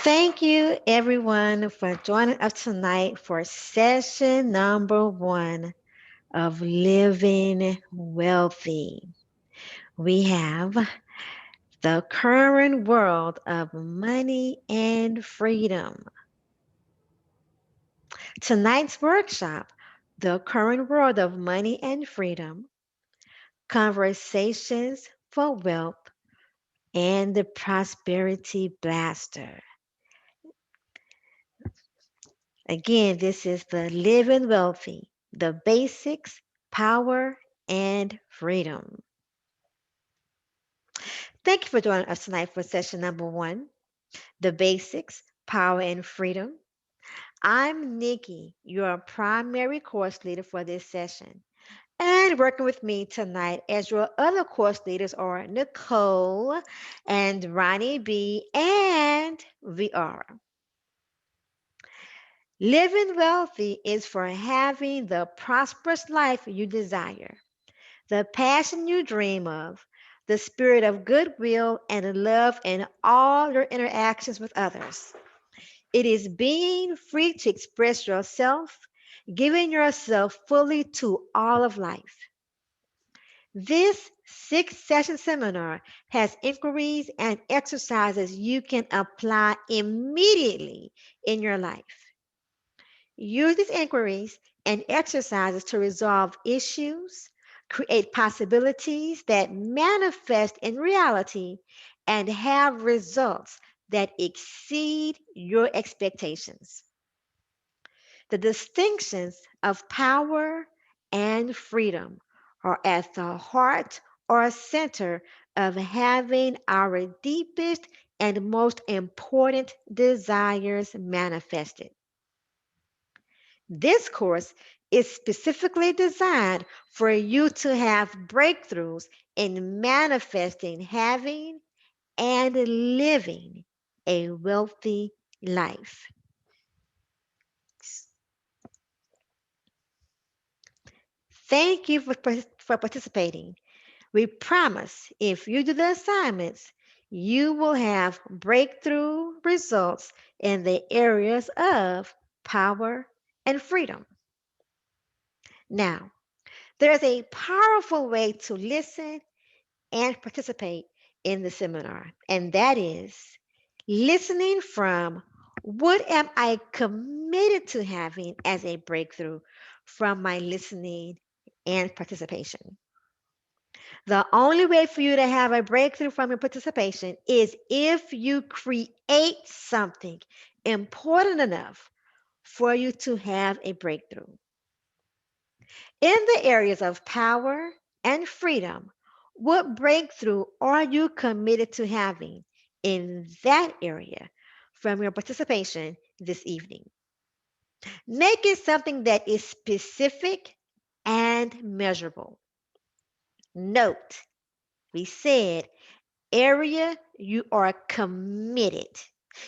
Thank you, everyone, for joining us tonight for session number 1 of Living Wealthy. We have the current world of money and freedom. Tonight's workshop, the current world of money and freedom, conversations for wealth, and the prosperity blaster. Again, this is the Living Wealthy, the basics, power, and freedom. Thank you for joining us tonight for session number 1, the basics, power, and freedom. I'm Nikki, your primary course leader for this session. And working with me tonight as your other course leaders are Nicole and Ronnie B and VR. Living wealthy is for having the prosperous life you desire, the passion you dream of, the spirit of goodwill and love in all your interactions with others. It is being free to express yourself, giving yourself fully to all of life. This 6-session seminar has inquiries and exercises you can apply immediately in your life. Use these inquiries and exercises to resolve issues, create possibilities that manifest in reality, and have results that exceed your expectations. The distinctions of power and freedom are at the heart or center of having our deepest and most important desires manifested. This course is specifically designed for you to have breakthroughs in manifesting, having, and living a wealthy life. Thank you for participating. We promise if you do the assignments, you will have breakthrough results in the areas of power and freedom. Now, there's a powerful way to listen and participate in the seminar, and that is listening from what am I committed to having as a breakthrough from my listening and participation. The only way for you to have a breakthrough from your participation is if you create something important enough for you to have a breakthrough. In the areas of power and freedom, what breakthrough are you committed to having in that area from your participation this evening? Make it something that is specific and measurable. Note, we said area you are committed.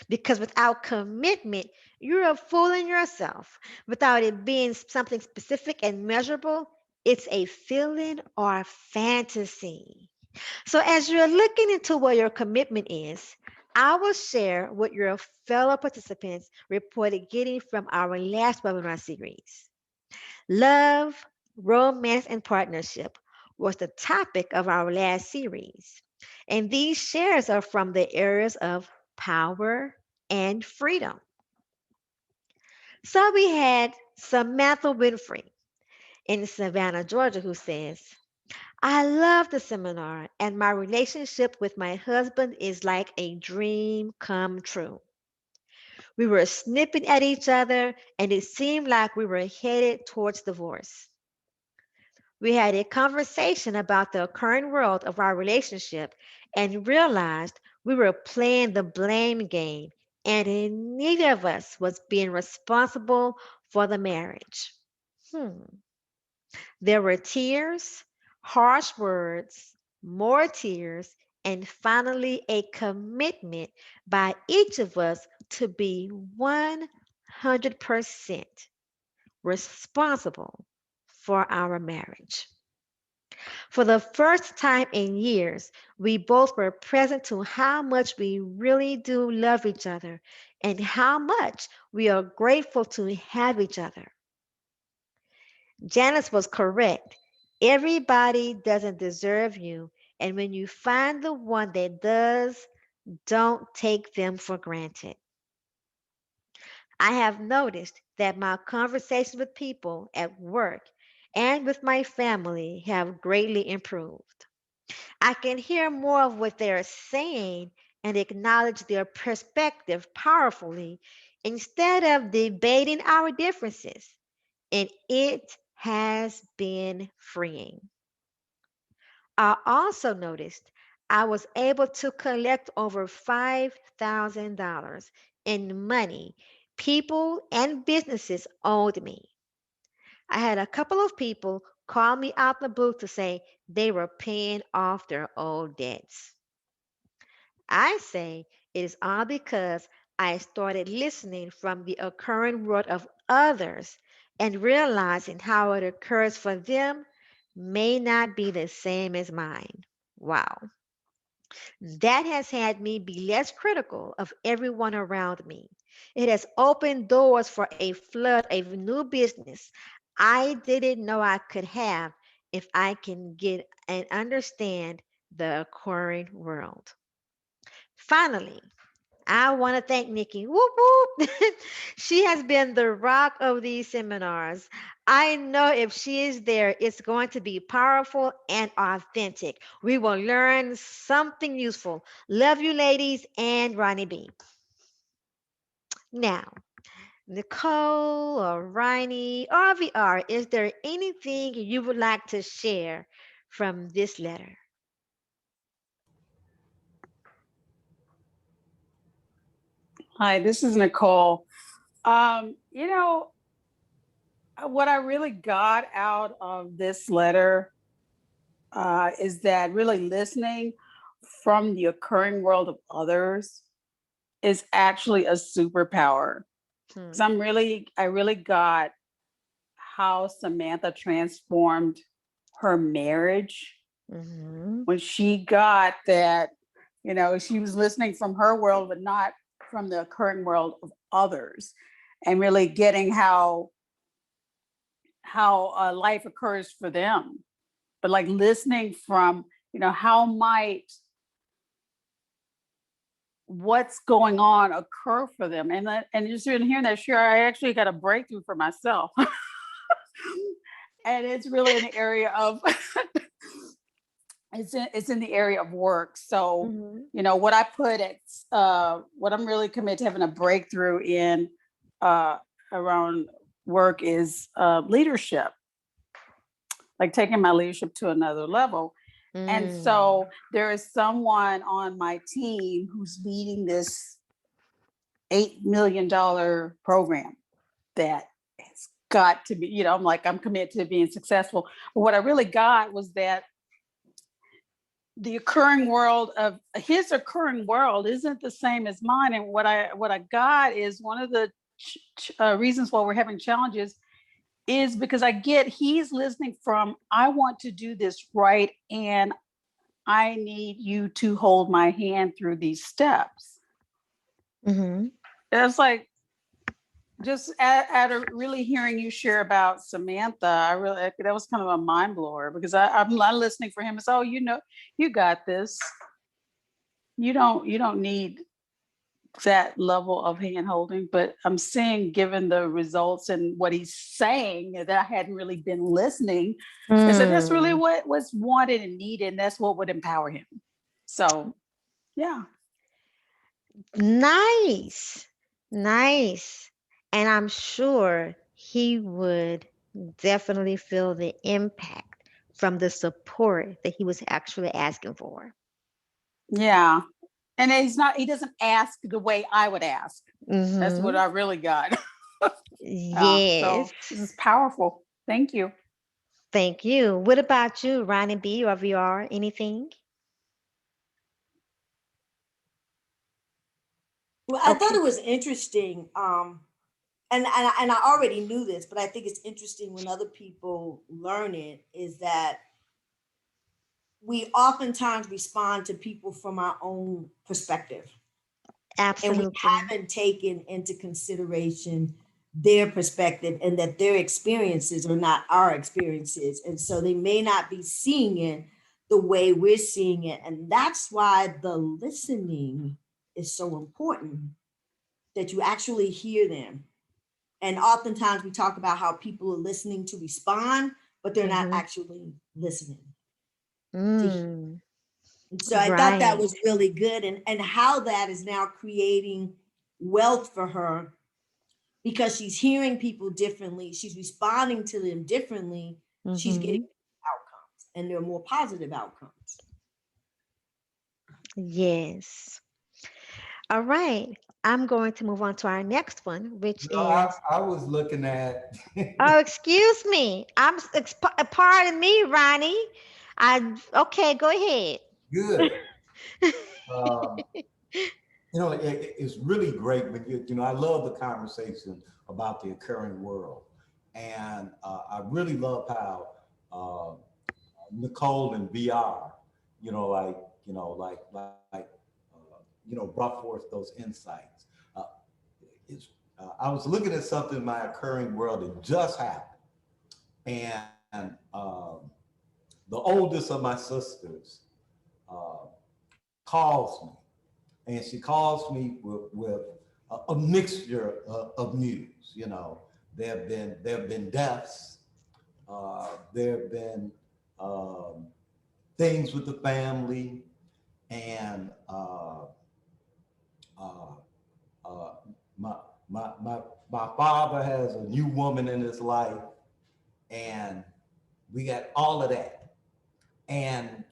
Because without commitment, you're fooling yourself. Without it being something specific and measurable, it's a feeling or fantasy. So, as you're looking into what your commitment is, I will share what your fellow participants reported getting from our last webinar series. Love, romance, and partnership was the topic of our last series. And these shares are from the areas of power and freedom. So we had Samantha Winfrey in Savannah, Georgia, who says, I love the seminar, and my relationship with my husband is like a dream come true. We were snipping at each other, and it seemed like we were headed towards divorce. We had a conversation about the current world of our relationship and realized we were playing the blame game, and neither of us was being responsible for the marriage. Hmm. There were tears, harsh words, more tears, and finally a commitment by each of us to be 100% responsible for our marriage. For the first time in years, we both were present to how much we really do love each other and how much we are grateful to have each other. Janice was correct. Everybody doesn't deserve you, and when you find the one that does, don't take them for granted. I have noticed that my conversations with people at work and with my family have greatly improved. I can hear more of what they are saying and acknowledge their perspective powerfully instead of debating our differences. And it has been freeing. I also noticed I was able to collect over $5,000 in money people and businesses owed me. I had a couple of people call me out the blue to say they were paying off their old debts. I say it is all because I started listening from the occurring world of others and realizing how it occurs for them may not be the same as mine. Wow. That has had me be less critical of everyone around me. It has opened doors for a flood of new business I didn't know I could have if I can get and understand the occurring world. Finally, I want to thank Nikki. Whoop whoop. She has been the rock of these seminars. I know if she is there, it's going to be powerful and authentic. We will learn something useful. Love you, ladies, and Ronnie B. Now, Nicole or Ronnie or VR, is there anything you would like to share from this letter? Hi, this is Nicole. You know, what I really got out of this letter is that really listening from the occurring world of others is actually a superpower. Because Hmm. I really got how Samantha transformed her marriage Mm-hmm. when she got that, she was listening from her world, but not from the occurring world of others, and really getting how life occurs for them, but like listening from how might what's going on occur for them, and just in hearing that, sure, I actually got a breakthrough for myself. And it's really in the area of it's in the area of work. So Mm-hmm. what I put at what I'm really committed to having a breakthrough in uh around work is leadership, like taking my leadership to another level. And Mm. so there is someone on my team who's leading this $8 million program that has got to be, I'm like, I'm committed to being successful. But what I really got was that the occurring world of his occurring world isn't the same as mine. And what I got is one of the reasons why we're having challenges is because I get he's listening from, I want to do this right, and I need you to hold my hand through these steps. Mm-hmm. It's like, just at a really hearing you share about Samantha, I really, that was kind of a mind blower, because I'm not listening for him. It's, oh, you got this. You don't need that level of hand holding. But I'm seeing, given the results and what he's saying, that I hadn't really been listening. And so that's really Mm. what was wanted and needed, and that's what would empower him. So yeah. Nice. Nice. And I'm sure he would definitely feel the impact from the support that he was actually asking for. Yeah. And he doesn't ask the way I would ask. That's what Mm-hmm. I really got. Yeah. Yes. So this is powerful. Thank you. Thank you. What about you, Ronnie B or VR? Anything? Well, I thought Okay. it was interesting, and I already knew this, but I think it's interesting when other people learn it. Is that we oftentimes respond to people from our own perspective, and we Absolutely. haven't taken into consideration their perspective and that their experiences are not our experiences. And so they may not be seeing it the way we're seeing it. And that's why the listening is so important, that you actually hear them. And oftentimes we talk about how people are listening to respond, but they're not Mm-hmm. actually listening to hear. Mm, And so I thought that right. was really good. And how that is now creating wealth for her, because she's hearing people differently, she's responding to them differently, she's getting Mm-hmm. outcomes, and they're more positive outcomes. Yes. All right. I'm going to move on to our next one, which No, is, I was looking at oh, excuse me. Pardon me, Ronnie. Okay, go ahead. good. Um, it's really great when I love the conversation about the occurring world. And I really love how uh, Nicole and VR, you know, like, brought forth those insights. Uh, I was looking at something in my occurring world that just happened. And the oldest of my sisters uh, calls me, and she calls me with a mixture of news. There have been deaths, there have been um, things with the family, and uh, uh, my, my father has a new woman in his life, and we got all of that. And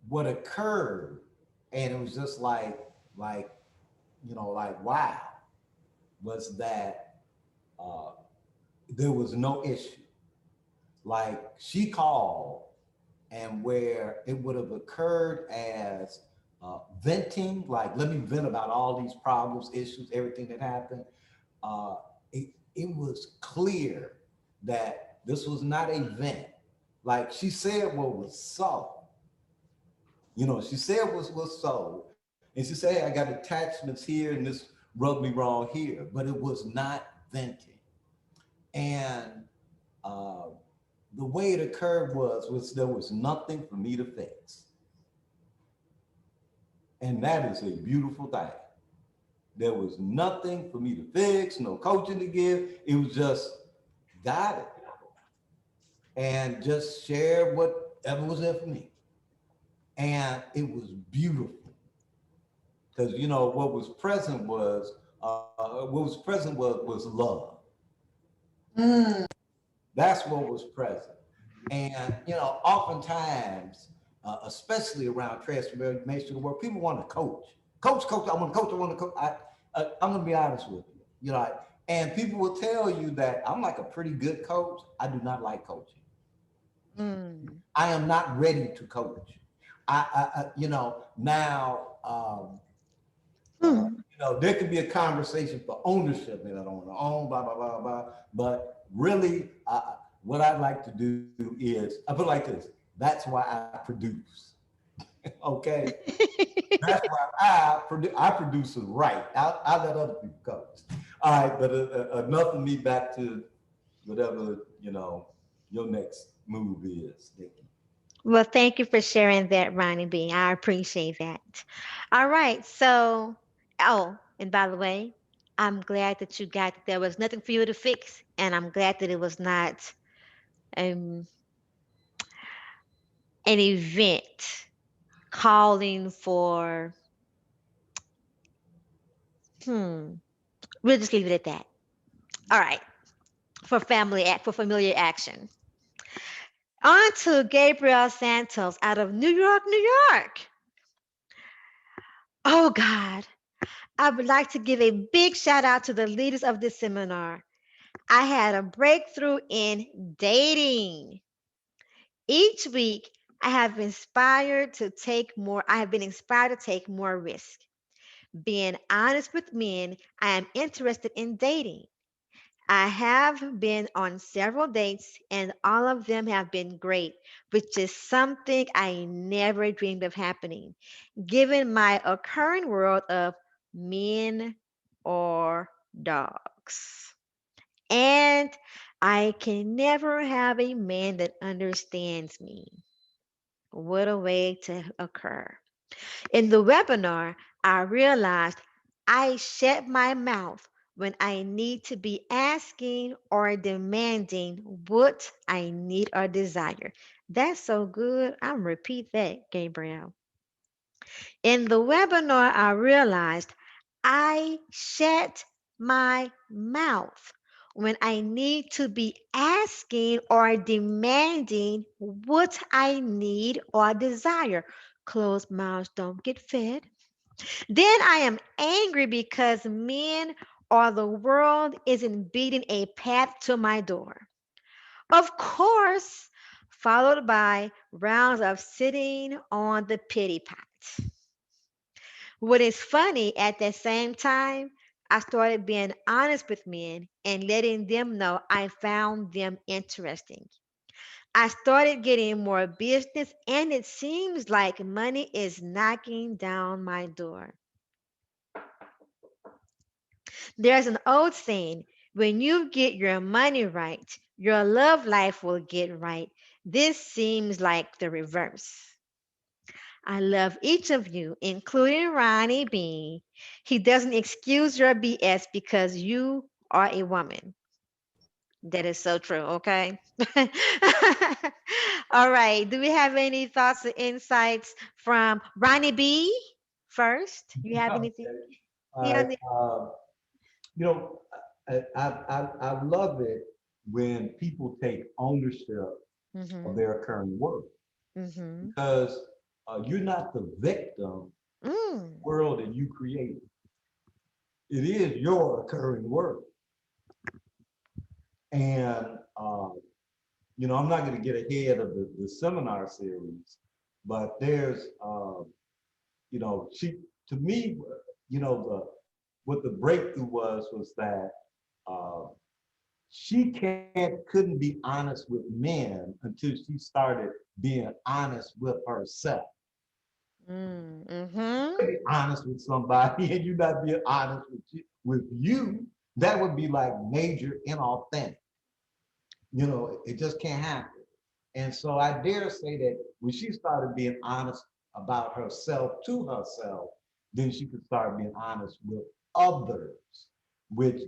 what occurred, and it was just like like wow, was that uh, there was no issue. Like she called, and where it would have occurred as venting, like let me vent about all these problems, issues, everything that happened. Uh, it was clear that this was not a vent. Like she said, what was so. She said was so, and she said, hey, I got attachments here, and this rubbed me wrong here, but it was not venting. And uh, the way it occurred was there was nothing for me to fix, and that is a beautiful thing. There was nothing for me to fix, no coaching to give. It was just guided and just share whatever was there for me, and it was beautiful because what was present was love. Mm. That's what was present. And oftentimes, especially around transformation of the world, people want to coach. I want to coach. I want to coach. I'm going to be honest with you. And people will tell you that I'm like a pretty good coach. I do not like coaching. Mm. I am not ready to coach. Now. Hmm. There could be a conversation for ownership, and I don't want to own, blah, blah, blah, blah. But really, what I'd like to do is, I put it like this, that's why I produce. Okay? That's why I produce it right. I let other people coach. All right, but enough of me, back to whatever, your next move is, Nikki. Well, thank you for sharing that, Ronnie B. I appreciate that. All right. So, oh, and by the way, I'm glad that you got that there was nothing for you to fix, and I'm glad that it was not um, an event calling for. Hmm. We'll just leave it at that. All right. For familiar action. On to Gabriel Santos out of New York, New York. Oh God. I would like to give a big shout out to the leaders of this seminar. I had a breakthrough in dating. Each week, I have been inspired to take more risk. Being honest with men, I am interested in dating. I have been on several dates, and all of them have been great, which is something I never dreamed of happening, given my occurring world of men or dogs. And I can never have a man that understands me. What a way to occur. In the webinar, I realized I shut my mouth when I need to be asking or demanding what I need or desire. That's so good. I'm repeat that, Gabriel. In the webinar, I realized I shut my mouth when I need to be asking or demanding what I need or desire. Closed mouths don't get fed. Then I am angry because men or the world isn't beating a path to my door. Of course, followed by rounds of sitting on the pity pot. What is funny at the same time, I started being honest with men and letting them know I found them interesting. I started getting more business, and it seems like money is knocking down my door. There's an old saying, when you get your money right, your love life will get right. This seems like the reverse. I love each of you, including Ronnie B. He doesn't excuse your BS because you are a woman. That is so true, okay? All right. Do we have any thoughts or insights from Ronnie B first? You have anything? Okay. All Yeah. right. You know, I love it when people take ownership of Mm-hmm. their occurring work Mm-hmm. because you're not the victim Mm. world that you created. It is your occurring work. And, I'm not going to get ahead of the seminar series, but there's, she, to me, what the breakthrough was that uh, she couldn't be honest with men until she started being honest with herself. Mm. Mm-hmm. Be honest with somebody and you not being honest with you, that would be like major inauthentic. It just can't happen. And so I dare say that when she started being honest about herself to herself, then she could start being honest with others, which,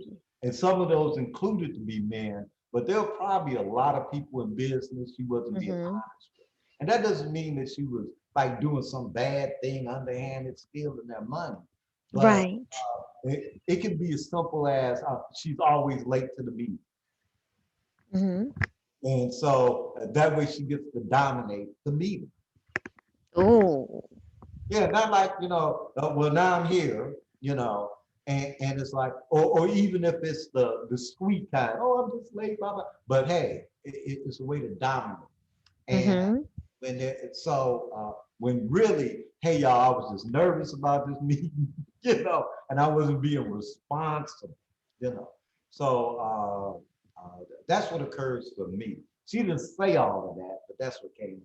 and some of those included to be men, but there were probably a lot of people in business she wasn't being Mm-hmm. honest with. And that doesn't mean that she was like doing some bad thing, underhanded, stealing their money. But Right. it can be as simple as she's always late to the meeting. Mm-hmm. And so that way she gets to dominate the meeting. Oh. Yeah, not like, well, now I'm here, and it's like, or even if it's the sweet kind, oh, I'm just late, blah, blah. But hey, it's a way to dominate. And Mm-hmm. when really, hey, y'all, I was just nervous about this meeting, and I wasn't being responsible, you know. So that's what occurs for me. She didn't say all of that, but that's what came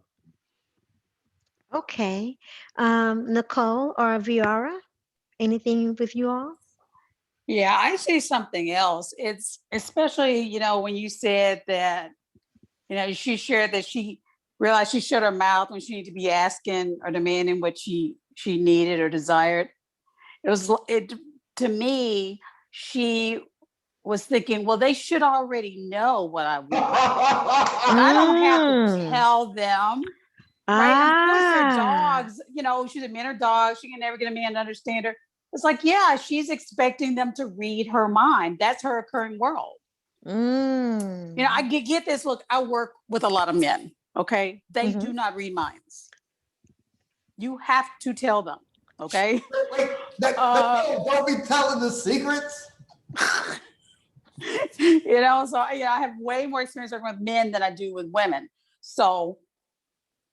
up. Okay. Nicole or Viara, anything with you all? Yeah, I see something else. It's especially, when you said that, she shared that she realized she shut her mouth when she needed to be asking or demanding what she needed or desired. It to me, she was thinking, well, they should already know what I want. I don't have to Mm. tell them, right? And of course, they're Ah. dogs. She's a man or dog. She can never get a man to understand her. It's like, yeah, she's expecting them to read her mind. That's her occurring world. I Mm. get this. Look, I work with a lot of men. Okay, they Mm-hmm. do not read minds. You have to tell them. Okay. Wait, don't be telling the secrets. I have way more experience working with men than I do with women. So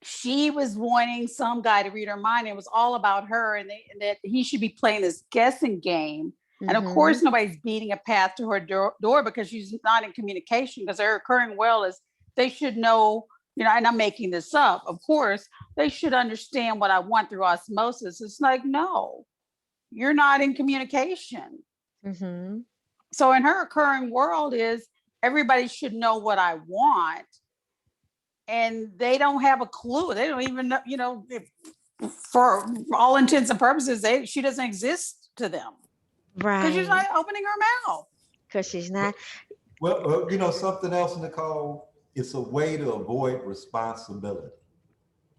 she was wanting some guy to read her mind. It was all about her, and that he should be playing this guessing game And of Mm-hmm. course, nobody's beating a path to her door because she's not in communication. Because her recurring well is they should know, and I'm making this up, of course, they should understand what I want through osmosis. It's like, no, you're not in communication. Mm-hmm. So in her recurring world is everybody should know what I want, and they don't have a clue. They don't even know, if, for all intents and purposes, she doesn't exist to them because she's Right. not opening her mouth. Because she's not. Well, something else, Nicole. It's a way to avoid responsibility.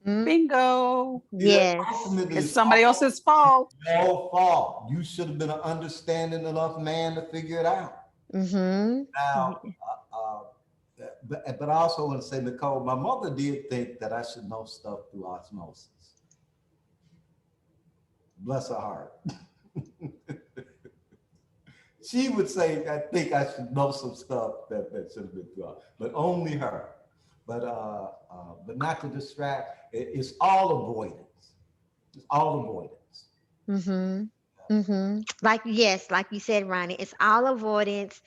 Mm, Bingo. See, that yes. ultimately It's is somebody else's fault. all fault. You should have been an understanding enough man to figure it out. Mm-hmm. Now, but I also want to say, Nicole, my mother did think that I should know stuff through osmosis. Bless her heart. She would say, I think I should know some stuff that should have been through, but only her. But not to distract. It's all avoidance. It's all avoidance. Mm-hmm. Mm-hmm. Like yes, like you said, Ronnie, it's all avoidance,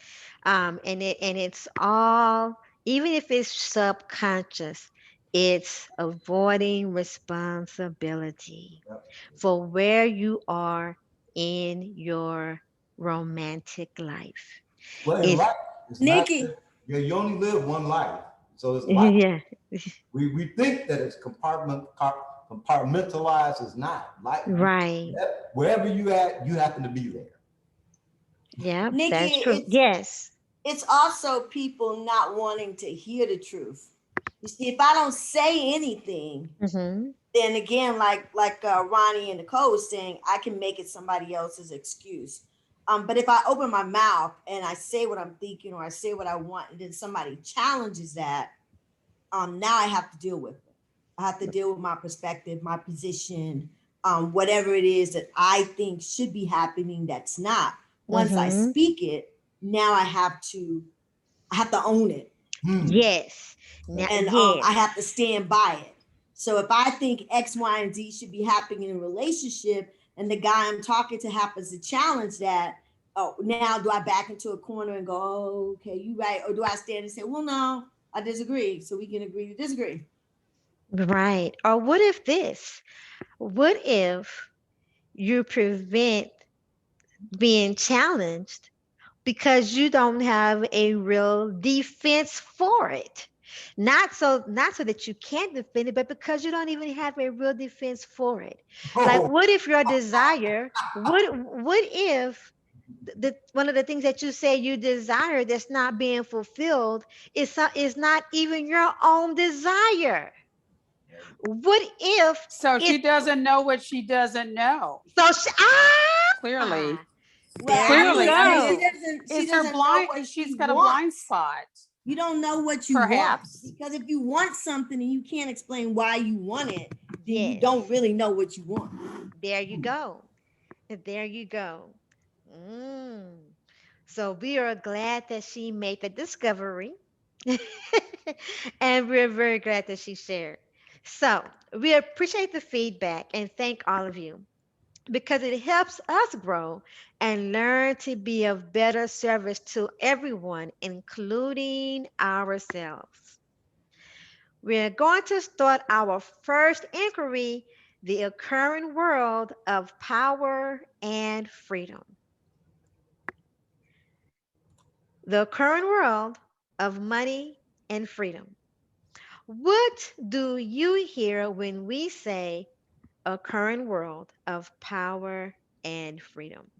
and it's all, even if it's subconscious, it's avoiding responsibility Yep. for where you are in your romantic life. Well, in It's life, it's not Nikki, that you only live one life. So it's life. yeah, We think that it's compartmentalized. It's not. Like right. wherever you at, you happen to be there. Yeah, Nikki, that's true. it's Yes. it's also people not wanting to hear the truth. You see, if I don't say anything, Mm-hmm. then again, like Ronnie and Nicole was saying, I can make it somebody else's excuse. But if I open my mouth and I say what I'm thinking or I say what I want, and then somebody challenges that, now I have to deal with it. I have to deal with my perspective, my position, whatever it is that I think should be happening that's not. Once I Mm-hmm. speak it, now I have to own it, Hmm. Yes. Now, and I yes. have to stand by it. So if I think X, Y, and Z should be happening in a relationship, and the guy I'm talking to happens to challenge that, oh, now do I back into a corner and go, oh, okay, you right, or do I stand and say, well, no, I disagree, so we can agree to disagree? Right. Or what if this? What if you prevent being challenged because you don't have a real defense for it? Not so that you can't defend it, but because you don't even have a real defense for it. Like Oh, what if your desire, what if one of the things that you say you desire that's not being fulfilled is not even your own desire? What if So it she doesn't know what she doesn't know. so Clearly, Well, there you clearly, I mean, she go. doesn't. She it's her doesn't know blind. what She's she got a blind wants. spot, You don't know what you want, perhaps. because if you want something and you can't explain why you want it, then you Yes, don't really know what you want. there you go. There you go. Mm. So we are glad that she made the discovery. And we're very glad that she shared. So we appreciate the feedback and thank all of you because it helps us grow and learn to be of better service to everyone, including ourselves. We're going to start our first inquiry, the occurring world of power and freedom. The occurring world of money and freedom. What do you hear when we say occurring world of power and freedom?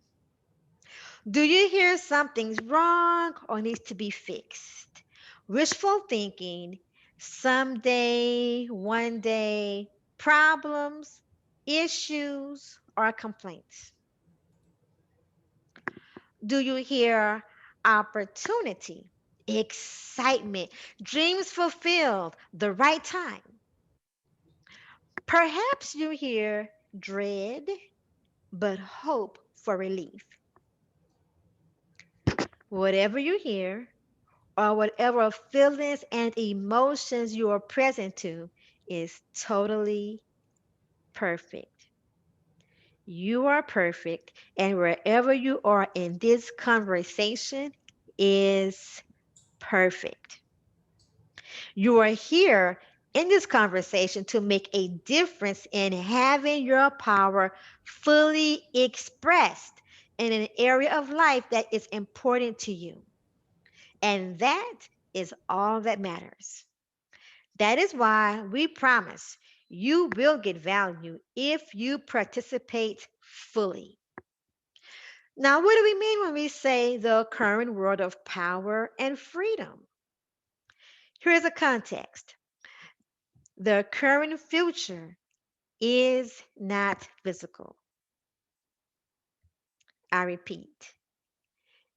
Do you hear something's wrong or needs to be fixed? Wishful thinking, someday, one day, problems, issues, or complaints? Do you hear opportunity, excitement, dreams fulfilled, the right time? Perhaps you hear dread, but hope for relief. Whatever you hear, or whatever feelings and emotions you are present to is totally perfect. You are perfect, and wherever you are in this conversation is perfect. You are here in this conversation to make a difference in having your power fully expressed in an area of life that is important to you. And that is all that matters. That is why we promise you will get value if you participate fully. Now, what do we mean when we say the current world of power and freedom? Here's a context. The current future is not physical. I repeat,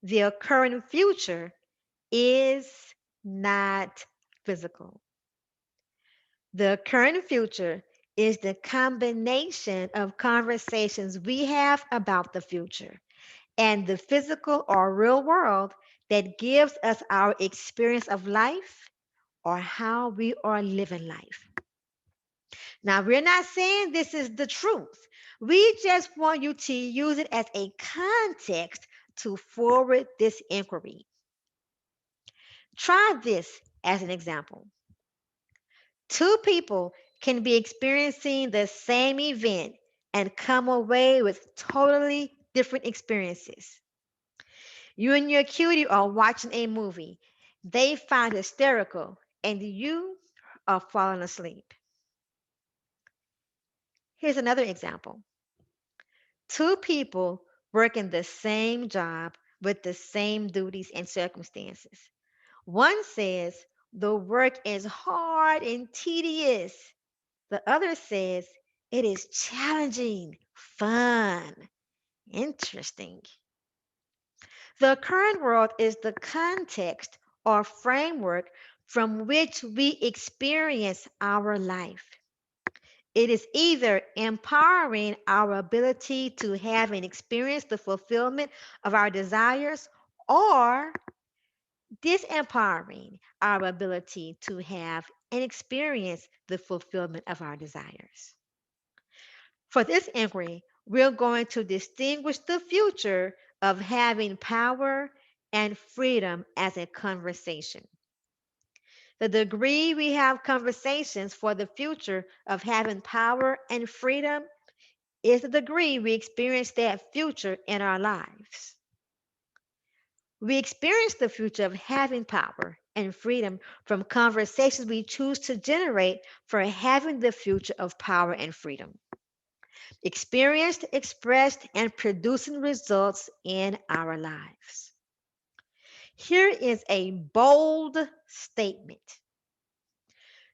the current future is not physical. The current future is the combination of conversations we have about the future and the physical or real world that gives us our experience of life or how we are living life. Now, we're not saying this is the truth. We just want you to use it as a context to forward this inquiry. Try this as an example. Two people can be experiencing the same event and come away with totally different experiences. You and your cutie are watching a movie. They find hysterical, and you are falling asleep. Here's another example. Two people work in the same job with the same duties and circumstances. One says the work is hard and tedious. The other says it is challenging, fun, interesting. The current world is the context or framework from which we experience our life. It is either empowering our ability to have and experience the fulfillment of our desires or disempowering our ability to have and experience the fulfillment of our desires. For this inquiry, we're going to distinguish the future of having power and freedom as a conversation. The degree we have conversations for the future of having power and freedom is the degree we experience that future in our lives. We experience the future of having power and freedom from conversations we choose to generate for having the future of power and freedom. Experienced, expressed, and producing results in our lives. Here is a bold statement.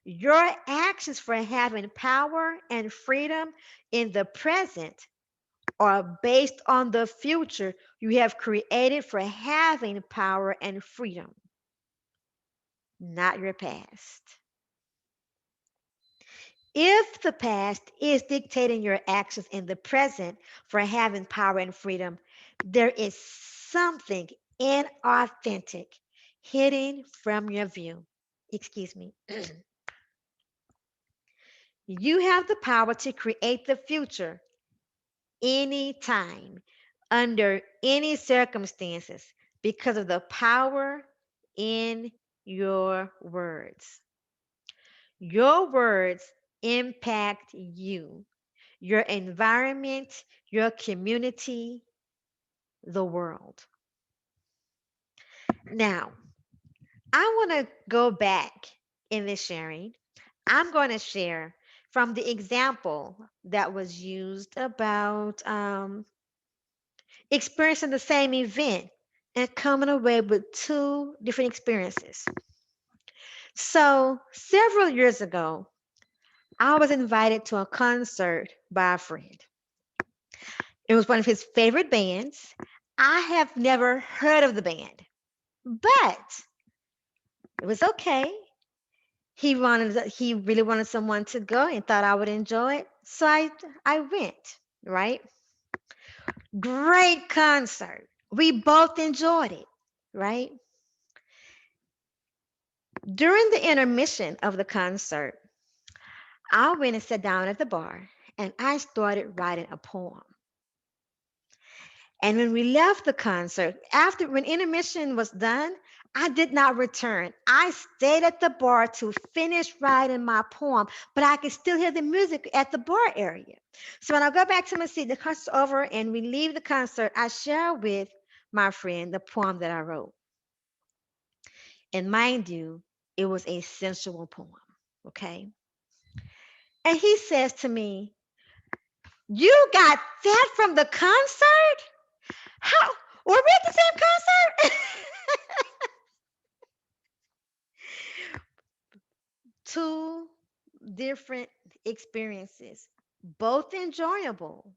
Your actions for having power and freedom in the present are based on the future you have created for having power and freedom, not your past. If the past is dictating your actions in the present for having power and freedom, there is something inauthentic hidden from your view. Excuse me. You have the power to create the future anytime, under any circumstances, because of the power in your words. Your words impact you, your environment, your community, the world. Now, I want to go back in this sharing. I'm going to share from the example that was used about experiencing the same event and coming away with two different experiences. So, several years ago, I was invited to a concert by a friend. It was one of his favorite bands. I have never heard of the band, but it was okay. He really wanted someone to go and thought I would enjoy it. So I went, right? Great concert. We both enjoyed it, right? During the intermission of the concert, I went and sat down at the bar and I started writing a poem. And when we left the concert, after when intermission was done, I did not return. I stayed at the bar to finish writing my poem, but I could still hear the music at the bar area. So when I go back to my seat, the concert's over, and we leave the concert, I share with my friend the poem that I wrote. And mind you, it was a sensual poem. Okay. And he says to me, "You got that from the concert? How? Were we at the same concert?" Two different experiences, both enjoyable,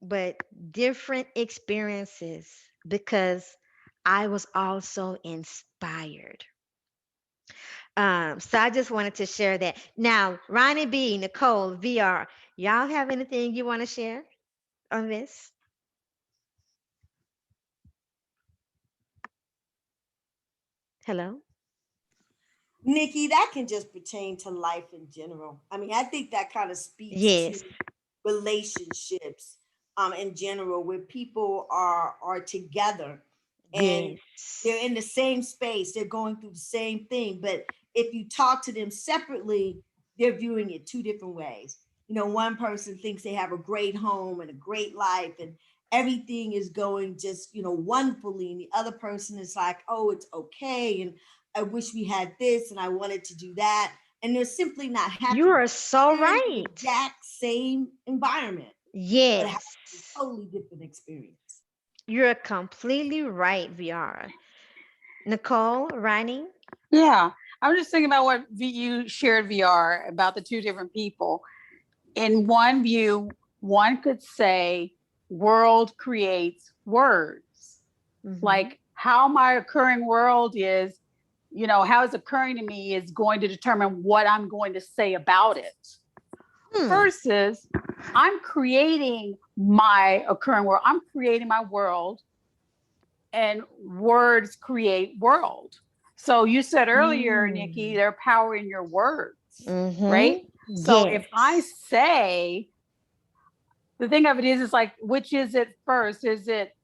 but different experiences because I was also inspired. So I just wanted to share that. Now, Ronnie B, Nicole, VR, y'all have anything you want to share on this? Hello? Nikki, that can just pertain to life in general. I mean, I think that kind of speaks to Yes, relationships in general, where people are together and they're yes. in the same space, they're going through the same thing, but if you talk to them separately, they're viewing it two different ways. You know, one person thinks they have a great home and a great life and everything is going just, wonderfully, and the other person is like, oh, it's okay, and I wish we had this and I wanted to do that, and they're simply not You happy. are so They're in the right. exact same environment, but have Yes, a totally different experience. you're completely right, Viara. Nicole, Ronnie? Yeah, I'm just thinking about what you shared, VR, about the two different people. In one view, one could say world creates words. Mm-hmm. Like how my occurring world is, how it's occurring to me is going to determine what I'm going to say about it. Hmm. Versus I'm creating my occurring world. I'm creating my world, and words create world. So you said earlier, Nikki, Mm. there's power in your words, right? Mm-hmm. So if I Yes. say, the thing of it is like, which is it first? Is it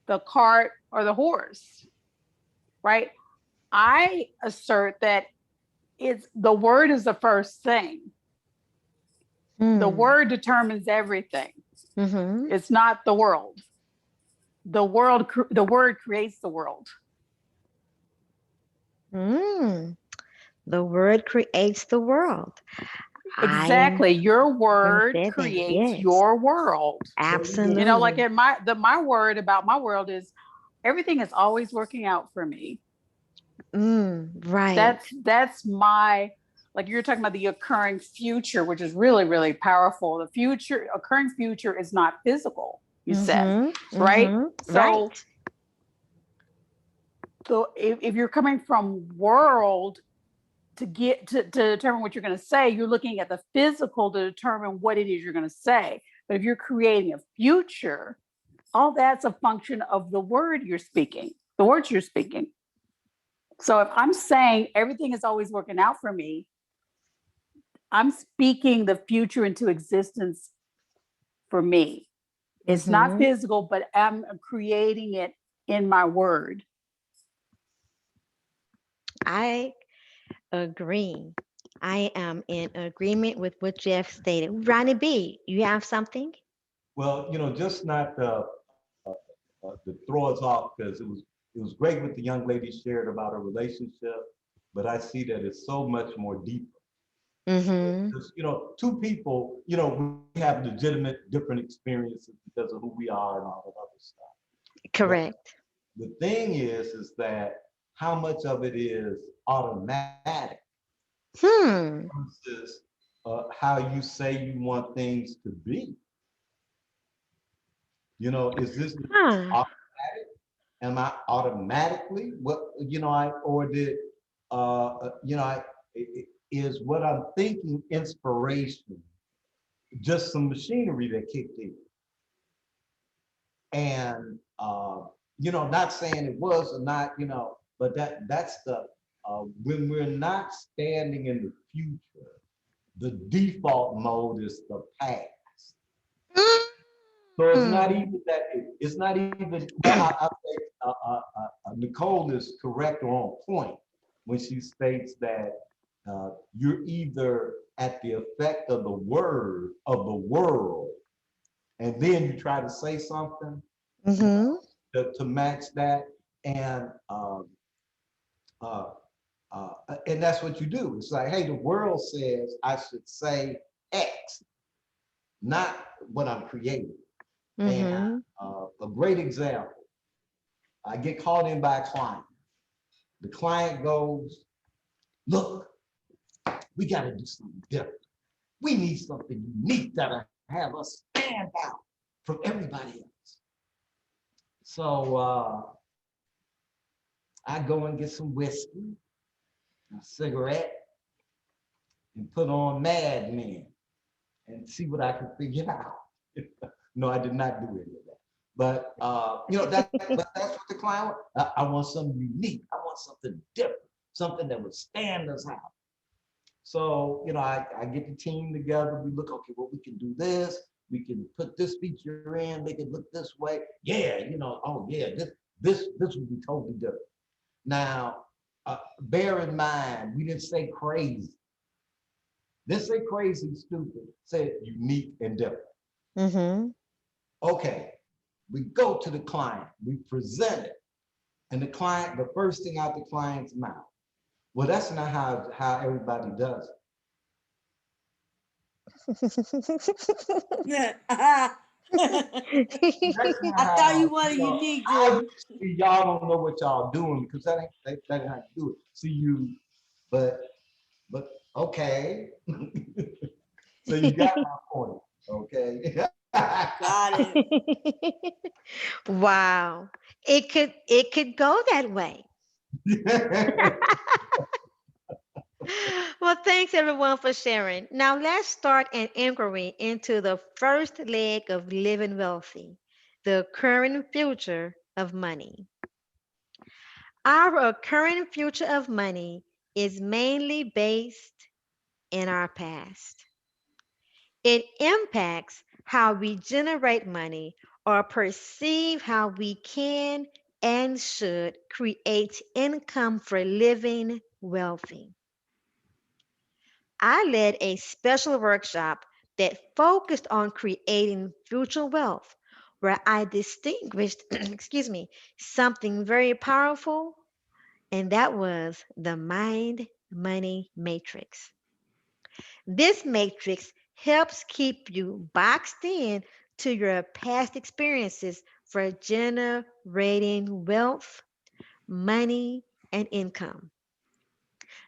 the cart or the horse, right? I assert that it's the word is the first thing. The Hmm. word determines everything. Mm-hmm. It's not the world. The word creates the world. Mm. The word creates the world. I Exactly. Your word understand that. creates Yes. your world. Like Absolutely. in my word about my world is everything is always working out for me. Right. That's my, like you're talking about the occurring future, which is really, really powerful. The future, occurring future is not physical, you said, Mm-hmm. right? Mm-hmm. So Right. if you're coming from world to determine what you're going to say, you're looking at the physical to determine what it is you're going to say. But if you're creating a future, all that's a function of the word you're speaking, the words you're speaking. So if I'm saying everything is always working out for me, I'm speaking the future into existence for me. It's not Mm-hmm. physical, but I'm creating it in my word. I agree. I am in agreement with what Jeff stated. Ronnie B, you have something? Well, just not to throw us off because it was great what the young lady shared about her relationship, but I see that it's so much more deeper. Mm-hmm. Because two people, we have legitimate different experiences because of who we are and all that other stuff. But Correct. the thing is that how much of it is automatic Hmm. versus how you say you want things to be. Is this Huh. automatic? Am I automatically what I or did is what I'm thinking inspiration just some machinery that kicked in, and not saying it was or not, but that's the when we're not standing in the future, the default mode is the past. So it's not Hmm. even that. It's not even. Well, I think Nicole is correct or on point when she states that you're either at the effect of the word of the world, and then you try to say something, you Mm-hmm. know, to match that, and uh, and that's what you do. It's like, hey, the world says I should say X, not what I'm creating. And Mm-hmm. a great example, I get called in by a client. The client goes, look, we got to do something different. We need something unique that'll have us stand out from everybody else. So I go and get some whiskey, a cigarette, and put on Mad Men and see what I can figure out. No, I did not do any of that. But but that's what the client wants. I want something unique. I want something different, something that would stand us out. So, I get the team together. We look, okay, well, we can do this. We can put this feature in, make it look this way. Yeah, oh yeah, this would be totally different. Now, bear in mind, we didn't say crazy. Didn't say crazy, stupid. Said unique and different. Mm-hmm. Okay, we go to the client, we present it, and the first thing out the client's mouth. Well, that's not how everybody does I it. That's not thought you how, wanted unique, I Jordan. see y'all don't know what y'all doing because that ain't how you do it. See you, but but okay. So you got my point, okay? Got it. Wow. It could go that way. Well, thanks everyone for sharing. Now let's start an inquiry into the first leg of living wealthy, the current future of money. Our current future of money is mainly based in our past. It impacts how we generate money or perceive how we can and should create income for living wealthy. I led a special workshop that focused on creating future wealth, where I distinguished, excuse me, something very powerful, and that was the mind money matrix. This matrix helps keep you boxed in to your past experiences for generating wealth, money, and income.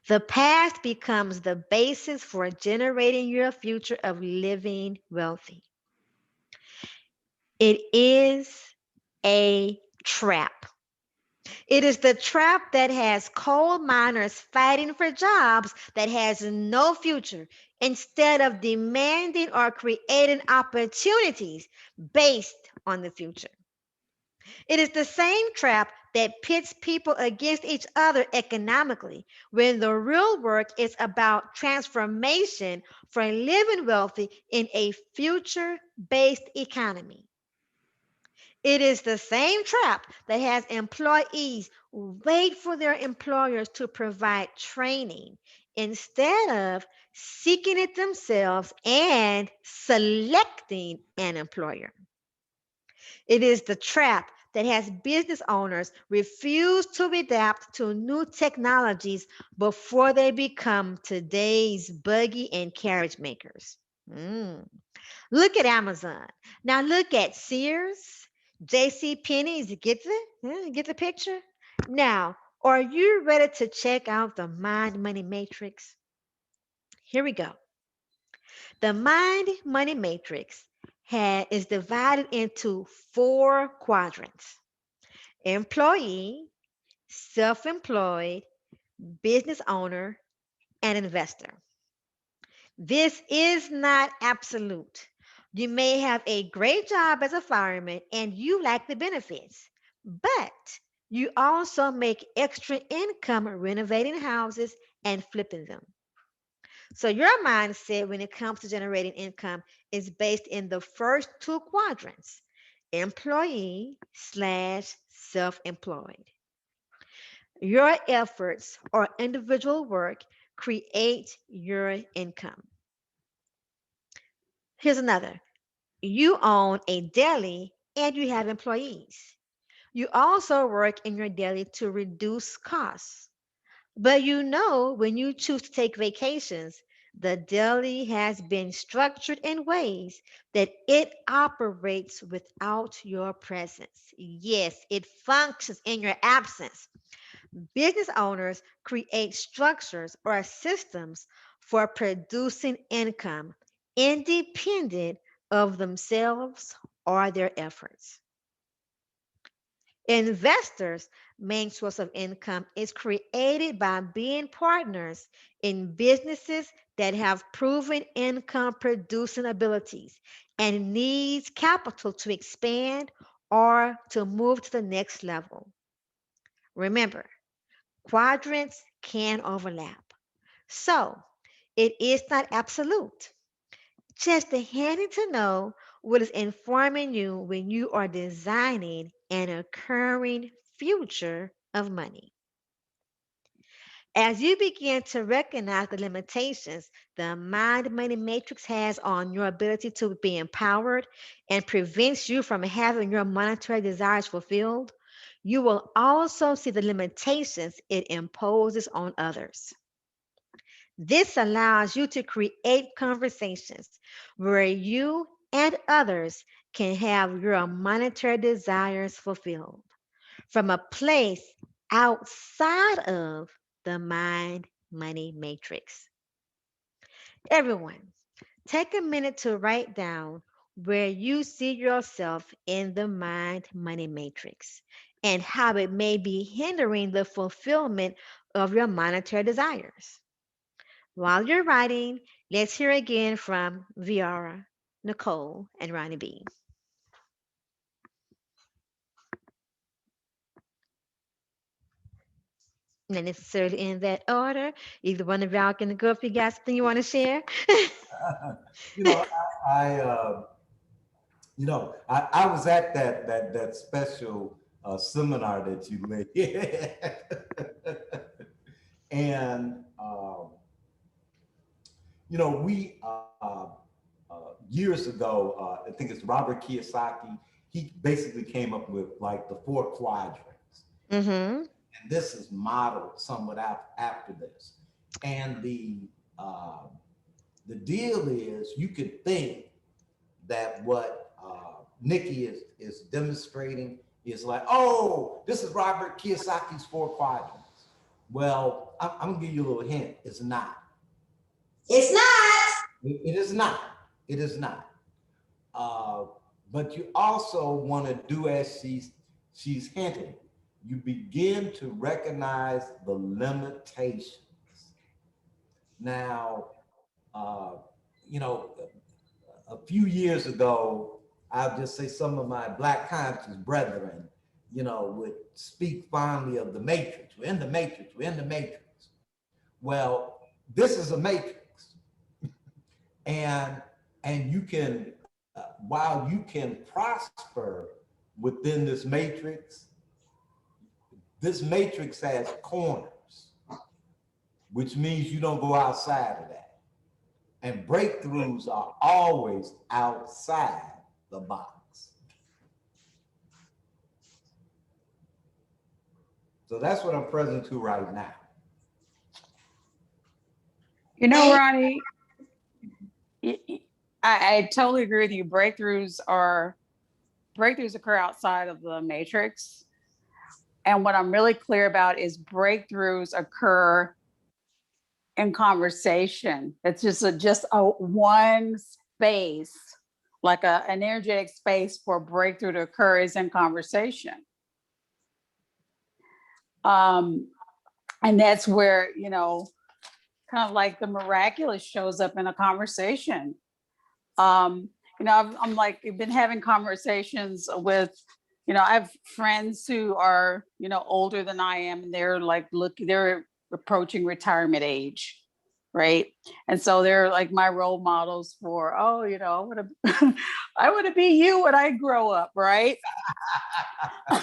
The past becomes the basis for generating your future of living wealthy. It is a trap. It is the trap that has coal miners fighting for jobs that has no future instead of demanding or creating opportunities based on the future. It is the same trap that pits people against each other economically when the real work is about transformation for living wealthy in a future based economy. It is the same trap that has employees wait for their employers to provide training instead of seeking it themselves and selecting an employer. It is the trap that has business owners refuse to adapt to new technologies before they become today's buggy and carriage makers. Mm. Look at Amazon. Now look at Sears, J.C. Penney's. Get the picture? Now, are you ready to check out the mind money matrix? Here we go. The mind money matrix is divided into four quadrants: employee, self employed, business owner, and investor. This is not absolute. You may have a great job as a fireman and you like the benefits, but you also make extra income renovating houses and flipping them. So your mindset when it comes to generating income is based in the first two quadrants, employee slash self-employed. Your efforts or individual work create your income. Here's another. You own a deli and you have employees. You also work in your deli to reduce costs. But you know, when you choose to take vacations, the deli has been structured in ways that it operates without your presence. Yes, it functions in your absence. Business owners create structures or systems for producing income independent of themselves or their efforts. Investors' main source of income is created by being partners in businesses that have proven income producing abilities and needs capital to expand or to move to the next level. Remember, quadrants can overlap. So, it is not absolute. Just handy to know what is informing you when you are designing an occurring future of money. As you begin to recognize the limitations the mind money matrix has on your ability to be empowered and prevents you from having your monetary desires fulfilled, you will also see the limitations it imposes on others. This allows you to create conversations where you and others can have your monetary desires fulfilled from a place outside of the mind money matrix. Everyone, take a minute to write down where you see yourself in the mind money matrix and how it may be hindering the fulfillment of your monetary desires. While you're writing, let's hear again from Viara, Nicole, and Ronnie B. Not necessarily in that order. Either one of y'all can go if you got something you want to share. you know, I I was at that special seminar that you made, and we years ago, I think it's Robert Kiyosaki. He basically came up with like the four quadrants, Mm-hmm. and this is modeled somewhat after this. And the deal is, you could think that what Nikki is demonstrating is like, oh, this is Robert Kiyosaki's four quadrants. Well, I'm gonna give you a little hint. It's not. It's not. It is not. It is not. Uh, but you also want to do as she's hinting. You begin to recognize the limitations. Now, you know, a few years ago, I'll just say some of my black conscious brethren, would speak fondly of the matrix. We're in the matrix. We're in the matrix. Well, this is a matrix, and and you can, while you can prosper within this matrix has corners, which means you don't go outside of that. And breakthroughs are always outside the box. So that's what I'm present to right now. You know, Thank Ronnie, I totally agree with you. Breakthroughs occur outside of the matrix. And what I'm really clear about is breakthroughs occur in conversation. It's just a one space, like an energetic space for breakthrough to occur is in conversation. Um, and that's where, kind of like the miraculous shows up in a conversation. Um, I'm like, I've been having conversations with, I have friends who are, older than I am, and they're like, they're approaching retirement age. right? And so they're like my role models for, oh, you know, I want to I want to be you when I grow up, right? And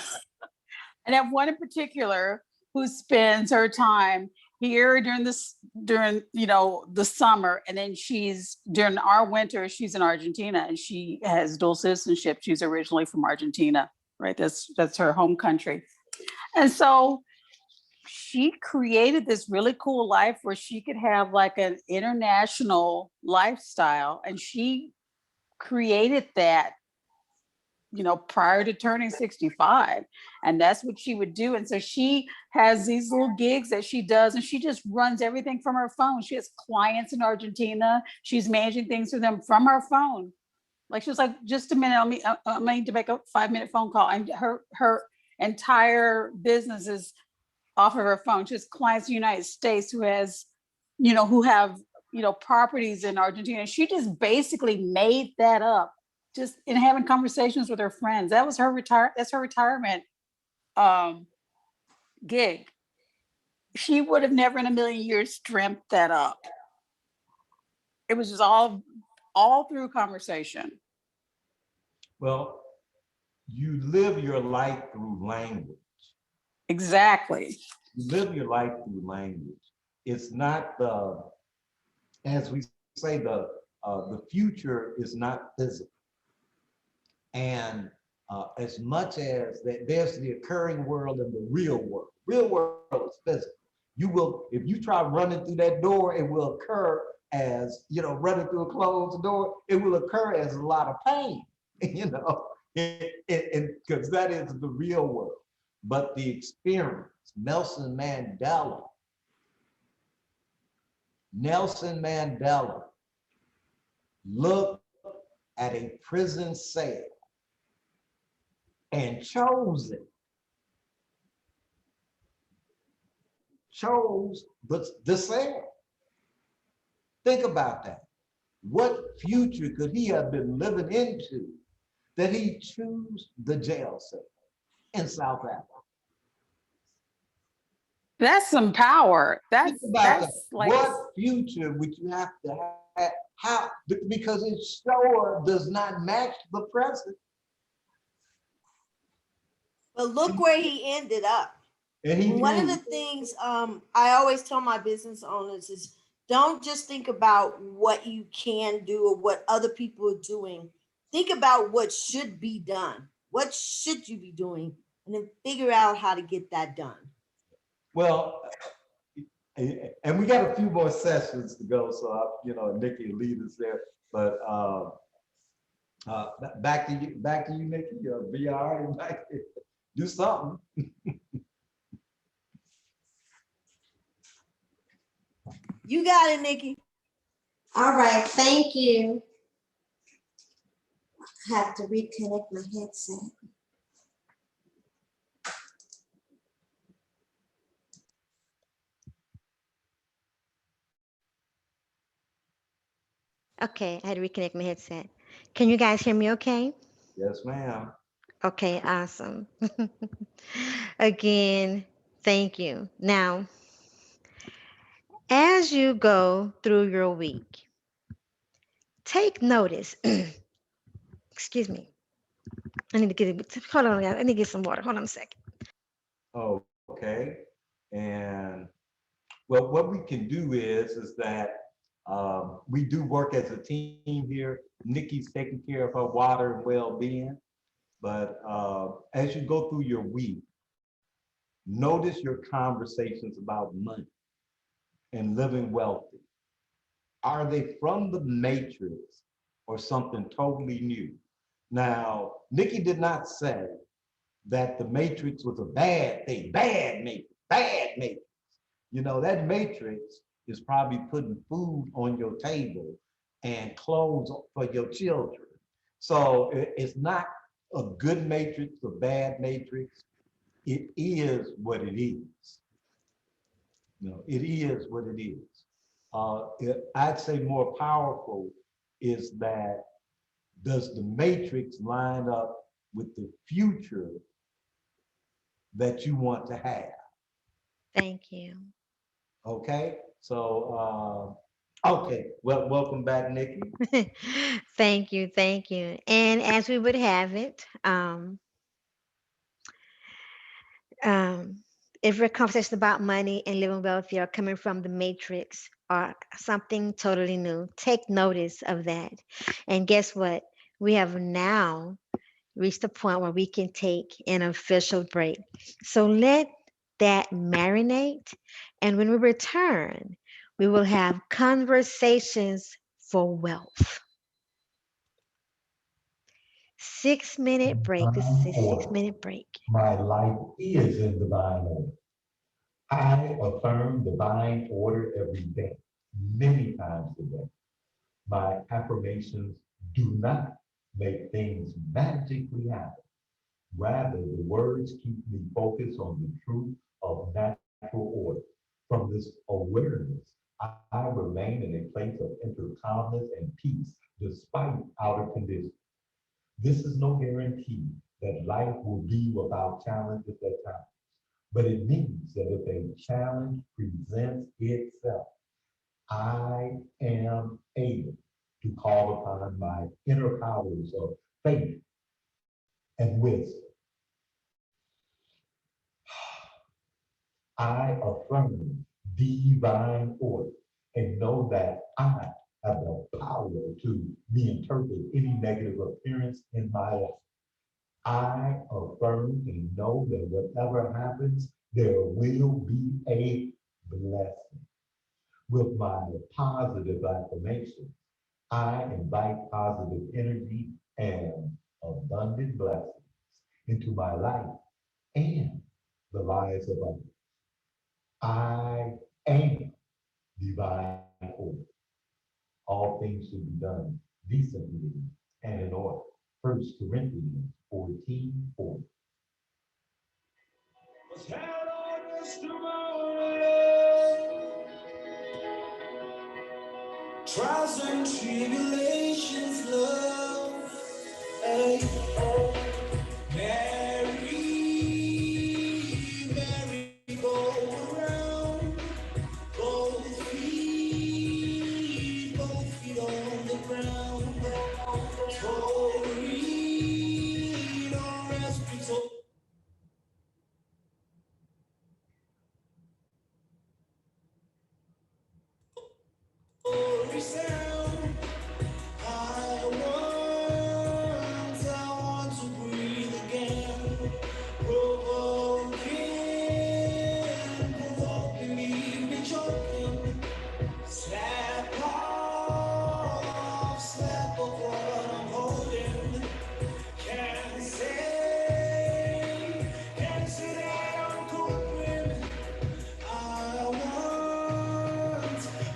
I have one in particular who spends her time here during this during the summer, and then she's during our winter she's in Argentina, and she has dual citizenship. She's originally from Argentina, right? That's her home country. And so she created this really cool life where she could have like an international lifestyle, and she created that prior to turning 65. And that's what she would do. And so she has these little gigs that she does, and she just runs everything from her phone. She has clients in Argentina. She's managing things for them from her phone. Like she was like, just a minute, I need to make a 5-minute phone call. And her entire business is off of her phone. She has clients in the United States who have properties in Argentina. She just basically made that up just in having conversations with her friends. That's her retirement gig. She would have never in a million years dreamt that up. It was just all through conversation. Well, you live your life through language. Exactly. You live your life through language. It's not as we say, the future is not physical. And as much as there's the occurring world and the real world. Real world is physical. You will, if you try running through that door, it will occur as, running through a closed door, it will occur as a lot of pain, and because that is the real world. But the experience, Nelson Mandela looked at a prison cell and chose the cell. Think about that. What future could he have been living into that he chose the jail cell in South Africa? That's some power. Think about that. Like, what future would you have to have? How? Because it sure does not match the present. But look where he ended up. And one of the things I always tell my business owners is don't just think about what you can do or what other people are doing. Think about what should be done. What should you be doing? And then figure out how to get that done. Well, and we got a few more sessions to go, so Nikki will lead us there. But back to you, Nikki. VR and back do something. You got it, Nikki. All right, thank you. I have to reconnect my headset. Okay, I had to reconnect my headset. Can you guys hear me okay? Yes, ma'am. Okay, awesome. Again, thank you. Now, as you go through your week, take notice. Excuse me. I need to hold on, guys. I need to get some water. Hold on a second. Oh, okay. And well, what we can do is that we do work as a team here. Nikki's taking care of her water and well-being. But as you go through your week, notice your conversations about money and living wealthy. Are they from the matrix or something totally new? Now, Nikki did not say that the matrix was a bad thing, bad matrix, bad matrix. That matrix is probably putting food on your table and clothes for your children. So it's not a good matrix, a bad matrix. It is what it is. It is what it is. I'd say more powerful is that does the matrix line up with the future that you want to have? Thank you. Okay? So, okay. Well, welcome back, Nikki. Thank you, thank you. And as we would have it, um, if we're conversation about money and living wealthy are coming from the matrix or something totally new, take notice of that. And guess what? We have now reached the point where we can take an official break. So let that marinate. And when we return, we will have conversations for wealth. 6 minute break. This is a Divine six order. minute break. My life is in divine order. I affirm divine order every day, many times a day. My affirmations do not make things magically happen. Rather, the words keep me focused on the truth of natural order. From this awareness, I remain in a place of inner calmness and peace despite outer conditions. This is no guarantee that life will be without challenges at times, but it means that if a challenge presents itself, I am able to call upon my inner powers of faith and wisdom. I affirm divine order and know that I have the power to reinterpret any negative appearance in my life. I affirm and know that whatever happens, there will be a blessing. With my positive affirmation, I invite positive energy and abundant blessings into my life and the lives of others. I am divine order. All things should be done decently and in order. First Corinthians 14:4. Trials and tribulations, love, hey, Mary, Mary, go around, both feet on the ground, Tori, don't rest, Tori sound, I want to breathe again. Provoking, leave me choking. Slap off what I'm holding. Can't say that I'm coping. I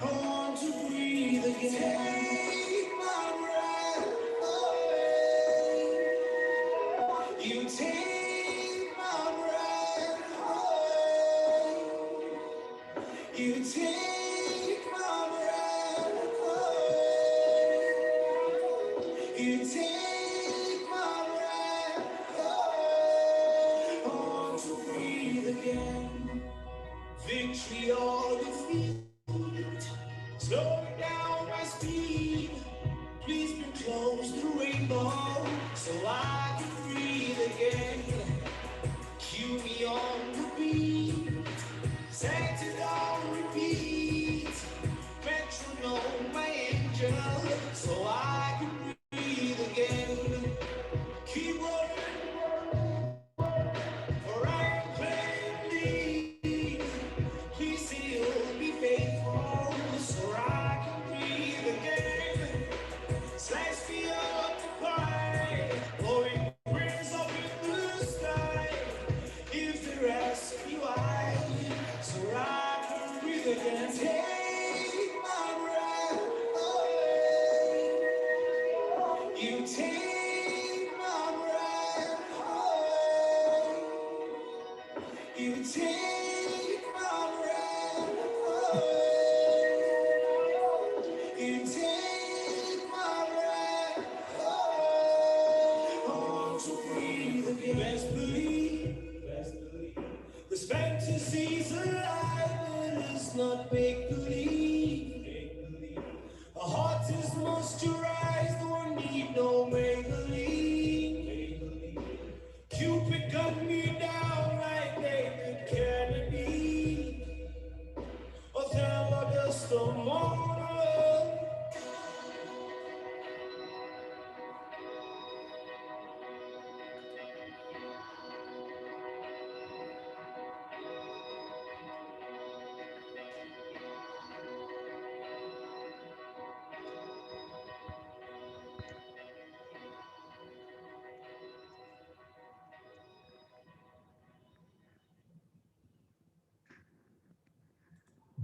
want to breathe again. Take my breath away. You take my breath away. You take my breath away. You take my breath away. I want to breathe again. Victory or defeat. Slow down my speed. Please bring close the rainbow so I can breathe again. Cue me on the beat. Set it on repeat. Metronome, my angel, so I can breathe again. Keep rolling, for I am playing lead. Please still be faithful, so I can breathe again. Slice me up the pie, blowing rings up in the sky. If they ask me why, so I can breathe again. Take my breath away. You take my breath away. You take my breath away. You take my breath away. I want to breathe again. Best believe. This fantasies alive and it's not make believe.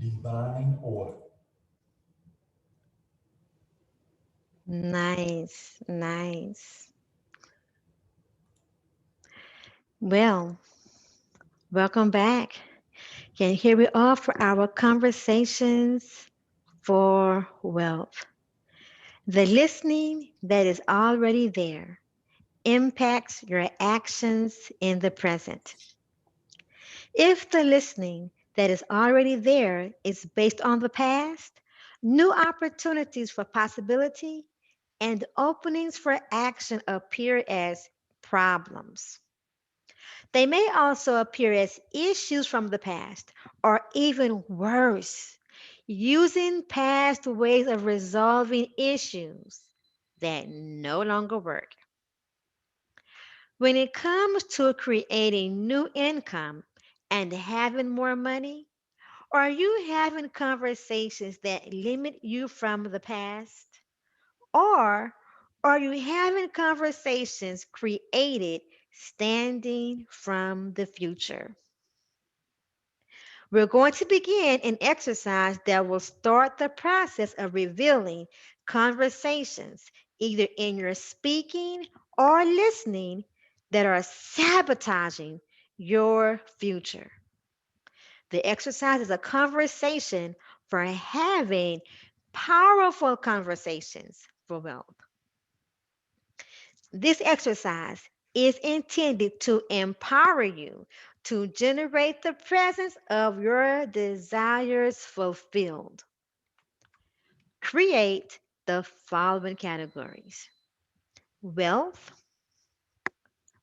divine order. Nice, nice. Well, welcome back. And here we are for our conversations for wealth. The listening that is already there impacts your actions in the present. If the listening that is already there is based on the past, new opportunities for possibility and openings for action appear as problems. They may also appear as issues from the past, or even worse, using past ways of resolving issues that no longer work. When it comes to creating new income and having more money, are you having conversations that limit you from the past? Or are you having conversations created standing from the future? We're going to begin an exercise that will start the process of revealing conversations, either in your speaking or listening, that are sabotaging your future. The exercise is a conversation for having powerful conversations for wealth. This exercise is intended to empower you to generate the presence of your desires fulfilled. Create the following categories: wealth,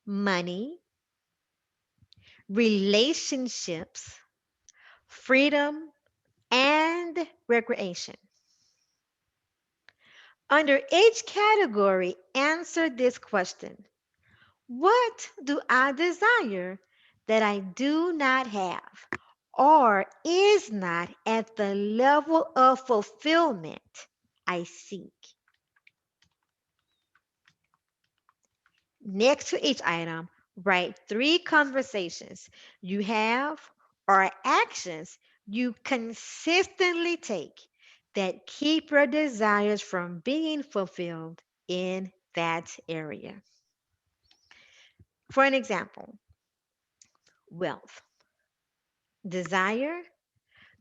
money, relationships, freedom, and recreation. Under each category, answer this question: what do I desire that I do not have or is not at the level of fulfillment I seek? Next to each item, write 3 conversations you have or actions you consistently take that keep your desires from being fulfilled in that area. For an example, wealth. Desire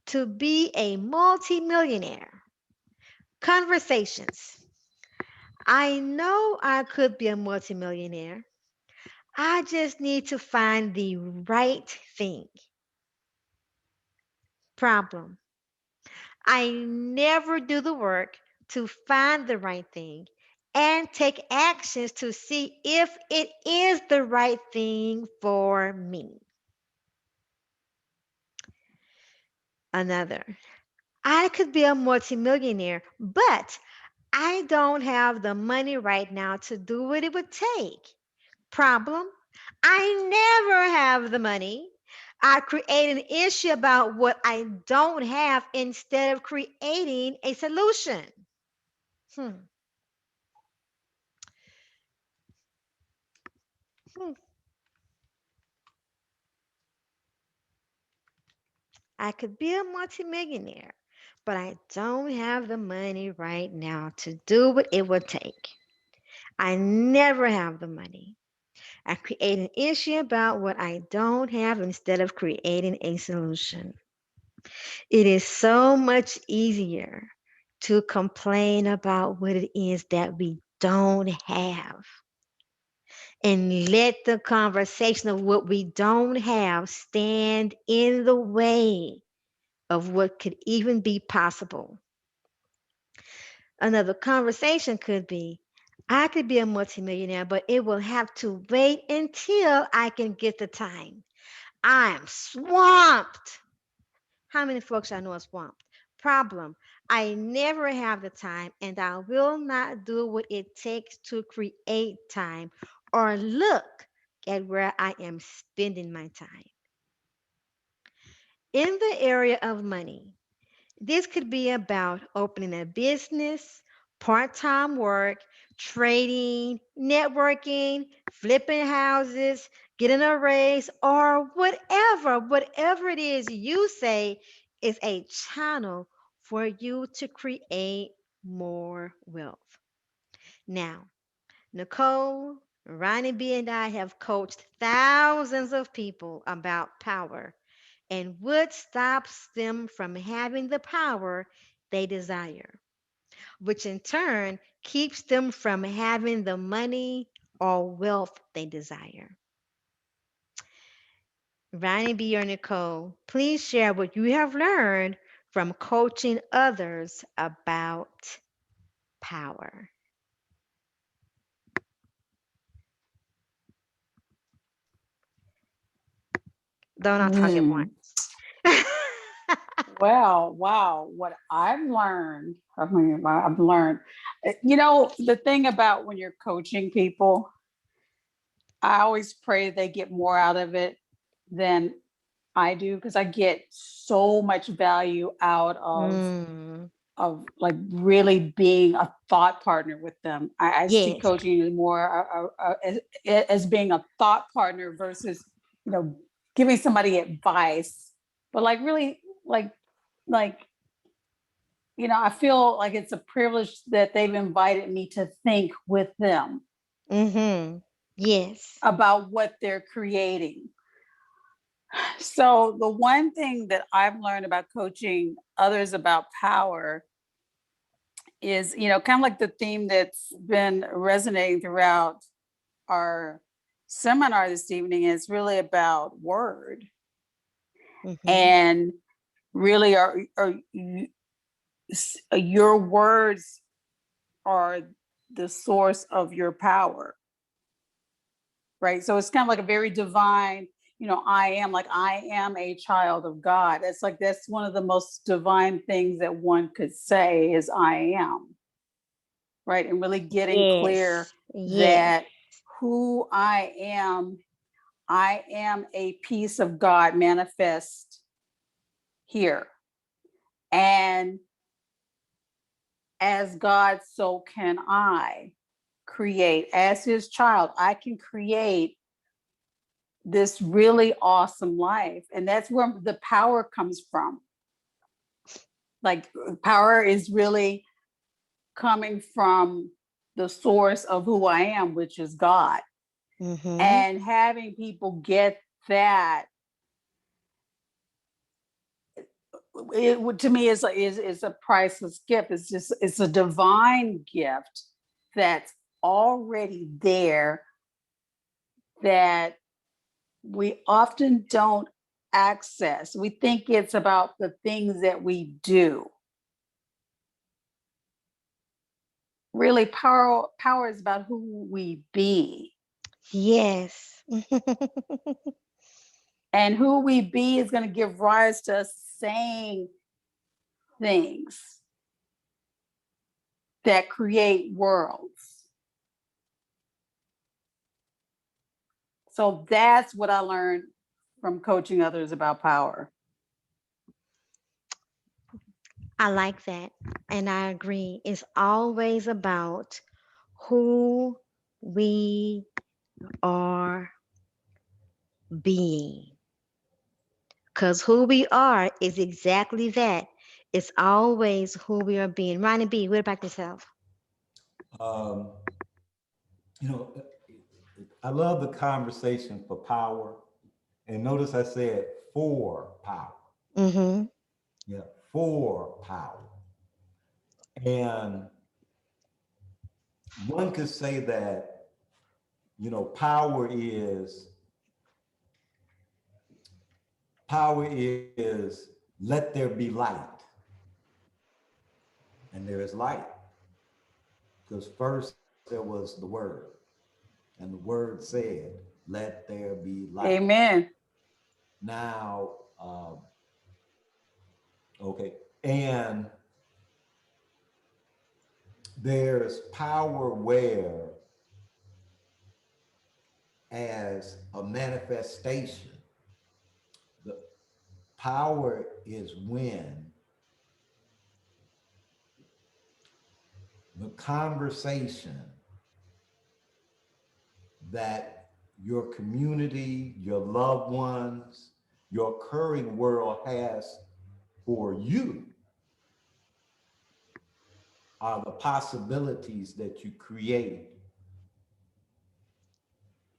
to be a multimillionaire. Conversations. I know I could be a multimillionaire. I just need to find the right thing. Problem. I never do the work to find the right thing and take actions to see if it is the right thing for me. Another. I could be a multimillionaire, but I don't have the money right now to do what it would take. Problem: I never have the money. I create an issue about what I don't have instead of creating a solution. Hmm. Hmm. I could be a multimillionaire, but I don't have the money right now to do what it would take. I never have the money. I create an issue about what I don't have instead of creating a solution. It is so much easier to complain about what it is that we don't have and let the conversation of what we don't have stand in the way of what could even be possible. Another conversation could be: I could be a multimillionaire, but it will have to wait until I can get the time. I'm swamped. How many folks I know are swamped? Problem: I never have the time and I will not do what it takes to create time, or look at where I am spending my time. In the area of money, this could be about opening a business, part time work, trading, networking, flipping houses, getting a raise, or whatever it is you say is a channel for you to create more wealth. Now, Nicole, Ronnie B, and I have coached thousands of people about power and what stops them from having the power they desire, which in turn keeps them from having the money or wealth they desire. Ronnie B or Nicole, please share what you have learned from coaching others about power. Don't all talk at Mm. once. Well, wow, what I've learned, I mean, I've learned, the thing about when you're coaching people, I always pray they get more out of it than I do because I get so much value out Mm, of like really being a thought partner with them. I see yes, coaching as more as being a thought partner versus you know giving somebody advice, but like really like I feel like it's a privilege that they've invited me to think with them mm-hmm. Yes. about what they're creating. So the one thing that I've learned about coaching others about power is, kind of like the theme that's been resonating throughout our seminar this evening is really about word. Mm-hmm. And really your words are the source of your power, right? So it's kind of like a very divine, I am a child of God. It's like that's one of the most divine things that one could say is I am, right? And really getting clear Yes. Yes. that who I am a piece of God manifest here. And as God, so can I create. As his child, I can create this really awesome life. And that's where the power comes from. Like, power is really coming from the source of who I am, which is God. Mm-hmm. And having people get that, to me is a priceless gift. It's a divine gift that's already there that we often don't access. We think it's about the things that we do. Really, power is about who we be. Yes. And who we be is going to give rise to us saying things that create worlds. So that's what I learned from coaching others about power. I like that. And I agree. It's always about who we are being. Because who we are is exactly that. It's always who we are being. Ronnie B, what about yourself? Um, you know, I love the conversation for power. And notice I said for power. Mm-hmm. Yeah, for power. And one could say that, power is let there be light. And there is light. Because first there was the word. And the word said, let there be light. Amen. Now, okay. And there's power where, as a manifestation, the power is when the conversation that your community, your loved ones, your occurring world has for you are the possibilities that you create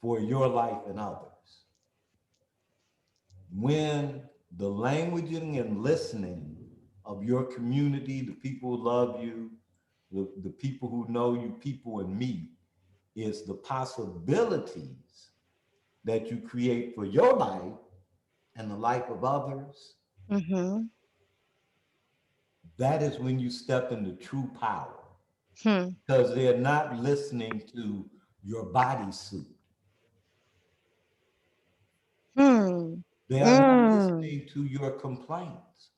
for your life and others. When the languaging and listening of your community, the people who love you, the people who know you, people and me, is the possibilities that you create for your life and the life of others, Mm-hmm. that is when you step into true power Hmm. because they're not listening to your bodysuit. Hmm. They are not Mm. listening to your complaints.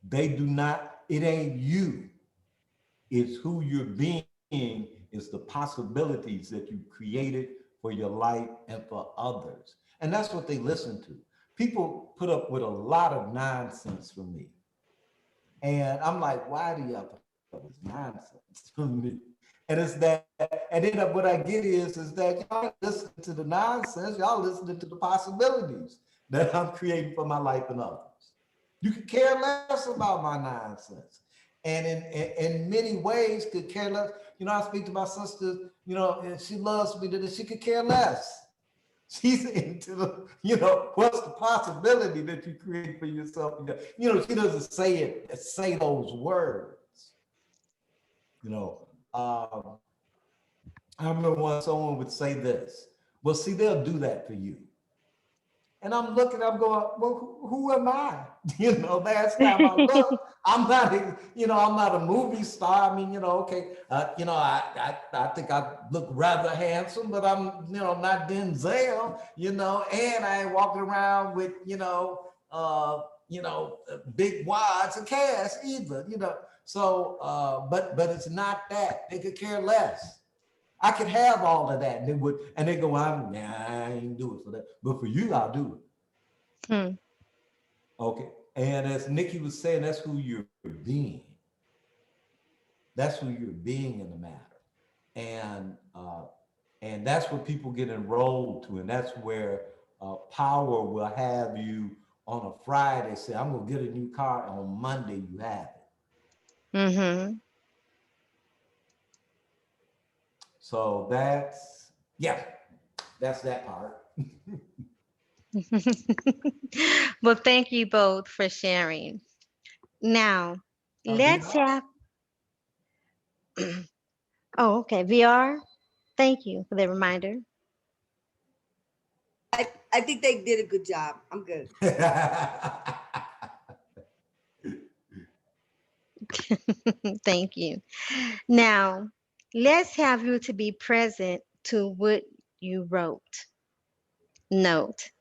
They do not, it ain't you. It's who you're being, is the possibilities that you created for your life and for others. And that's what they listen to. People put up with a lot of nonsense from me. And I'm like, why do y'all put up with this nonsense from me? And it's that, and then what I get is that y'all ain't listening to the nonsense, y'all listening to the possibilities that I'm creating for my life and others. You could care less about my nonsense. And in many ways could care less. You know, I speak to my sister, you know, and she loves me that she could care less. She's into the, you know, what's the possibility that you create for yourself? You know, she doesn't say those words. You know, I remember once someone would say this. Well, see, they'll do that for you. And I'm looking, I'm going, well, who am I? You know, last time I looked, I'm not, I'm not a movie star. I mean, okay, I think I look rather handsome, but I'm, not Denzel, and I ain't walking around with, big wads of cash either. So, but it's not that. They could care less. I could have all of that, and they go, I ain't do it for that, but for you, I'll do it. Hmm. Okay. And as Nikki was saying, that's who you're being. That's who you're being in the matter. And that's what people get enrolled to. And that's where power will have you on a Friday say, I'm gonna get a new car. On Monday, you have it. Mm-hmm. So yeah, that's that part. Well, thank you both for sharing. Now, let's VR? have. Oh, okay. VR. Thank you for the reminder. I think they did a good job. I'm good. Thank you. Now, let's have you to be present to what you wrote. Note,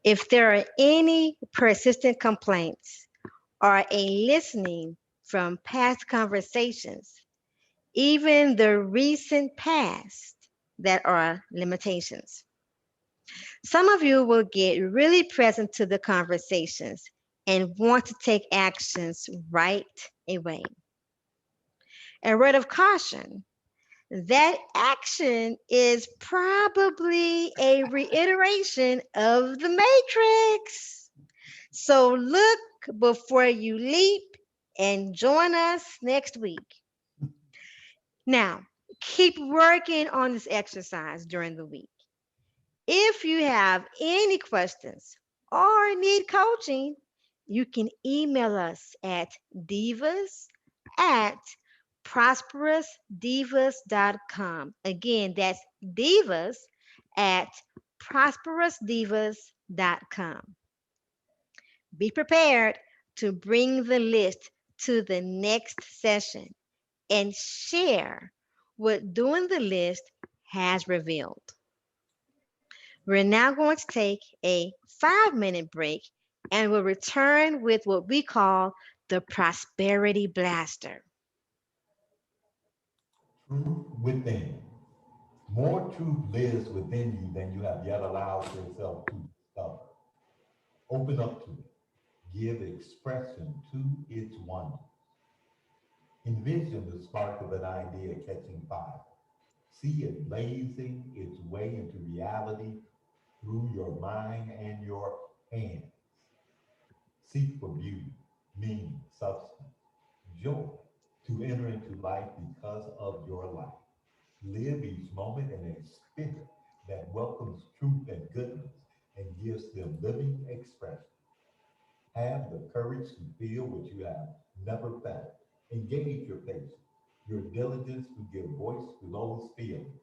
if there are any persistent complaints or a listening from past conversations, even the recent past, that are limitations. Some of you will get really present to the conversations and want to take actions right away. A word of caution, that action is probably a reiteration of the matrix. So look before you leap and join us next week. Now, keep working on this exercise during the week. If you have any questions or need coaching, you can email us at divas at prosperousdivas.com. Again, that's divas at prosperousdivas.com. Be prepared to bring the list to the next session and share what doing the list has revealed. We're now going to take a 5-minute break and we'll return with what we call the Prosperity Blaster. Truth within. More truth lives within you than you have yet allowed yourself to discover. Open up to it. Give expression to its wonders. Envision the spark of an idea catching fire. See it blazing its way into reality through your mind and your hands. Seek for beauty. meaning, substance, joy, to enter into life because of your life. Live each moment in a spirit that welcomes truth and goodness and gives them living expression. Have the courage to feel what you have never felt. Engage your patience, your diligence to give voice to those feelings.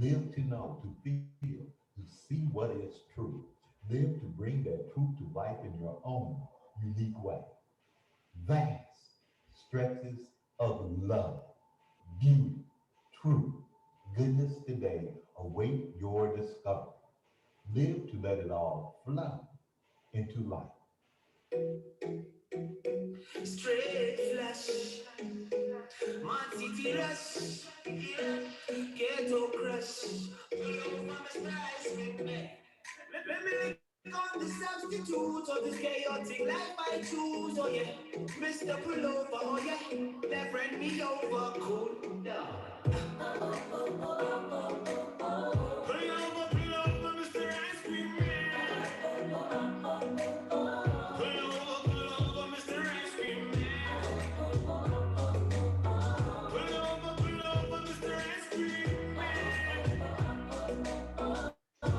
Live to know, to feel, to see what is true. Live to bring that truth to life in your own unique way. Vast stretches of love, beauty, truth, goodness today await your discovery. Live to let it all flow into life. Straight flash, man city rush, ghetto crush. Pull over my styles with me. Let me lick on the substitute of this chaotic life I choose. Oh yeah, Mr. Pullover. Oh yeah, that friend me over. Cool down. Pull over, Mr. Ice Cream Man. Pull over, Mr. Ice Cream Man. Pull over, Mr. Ice Cream Man.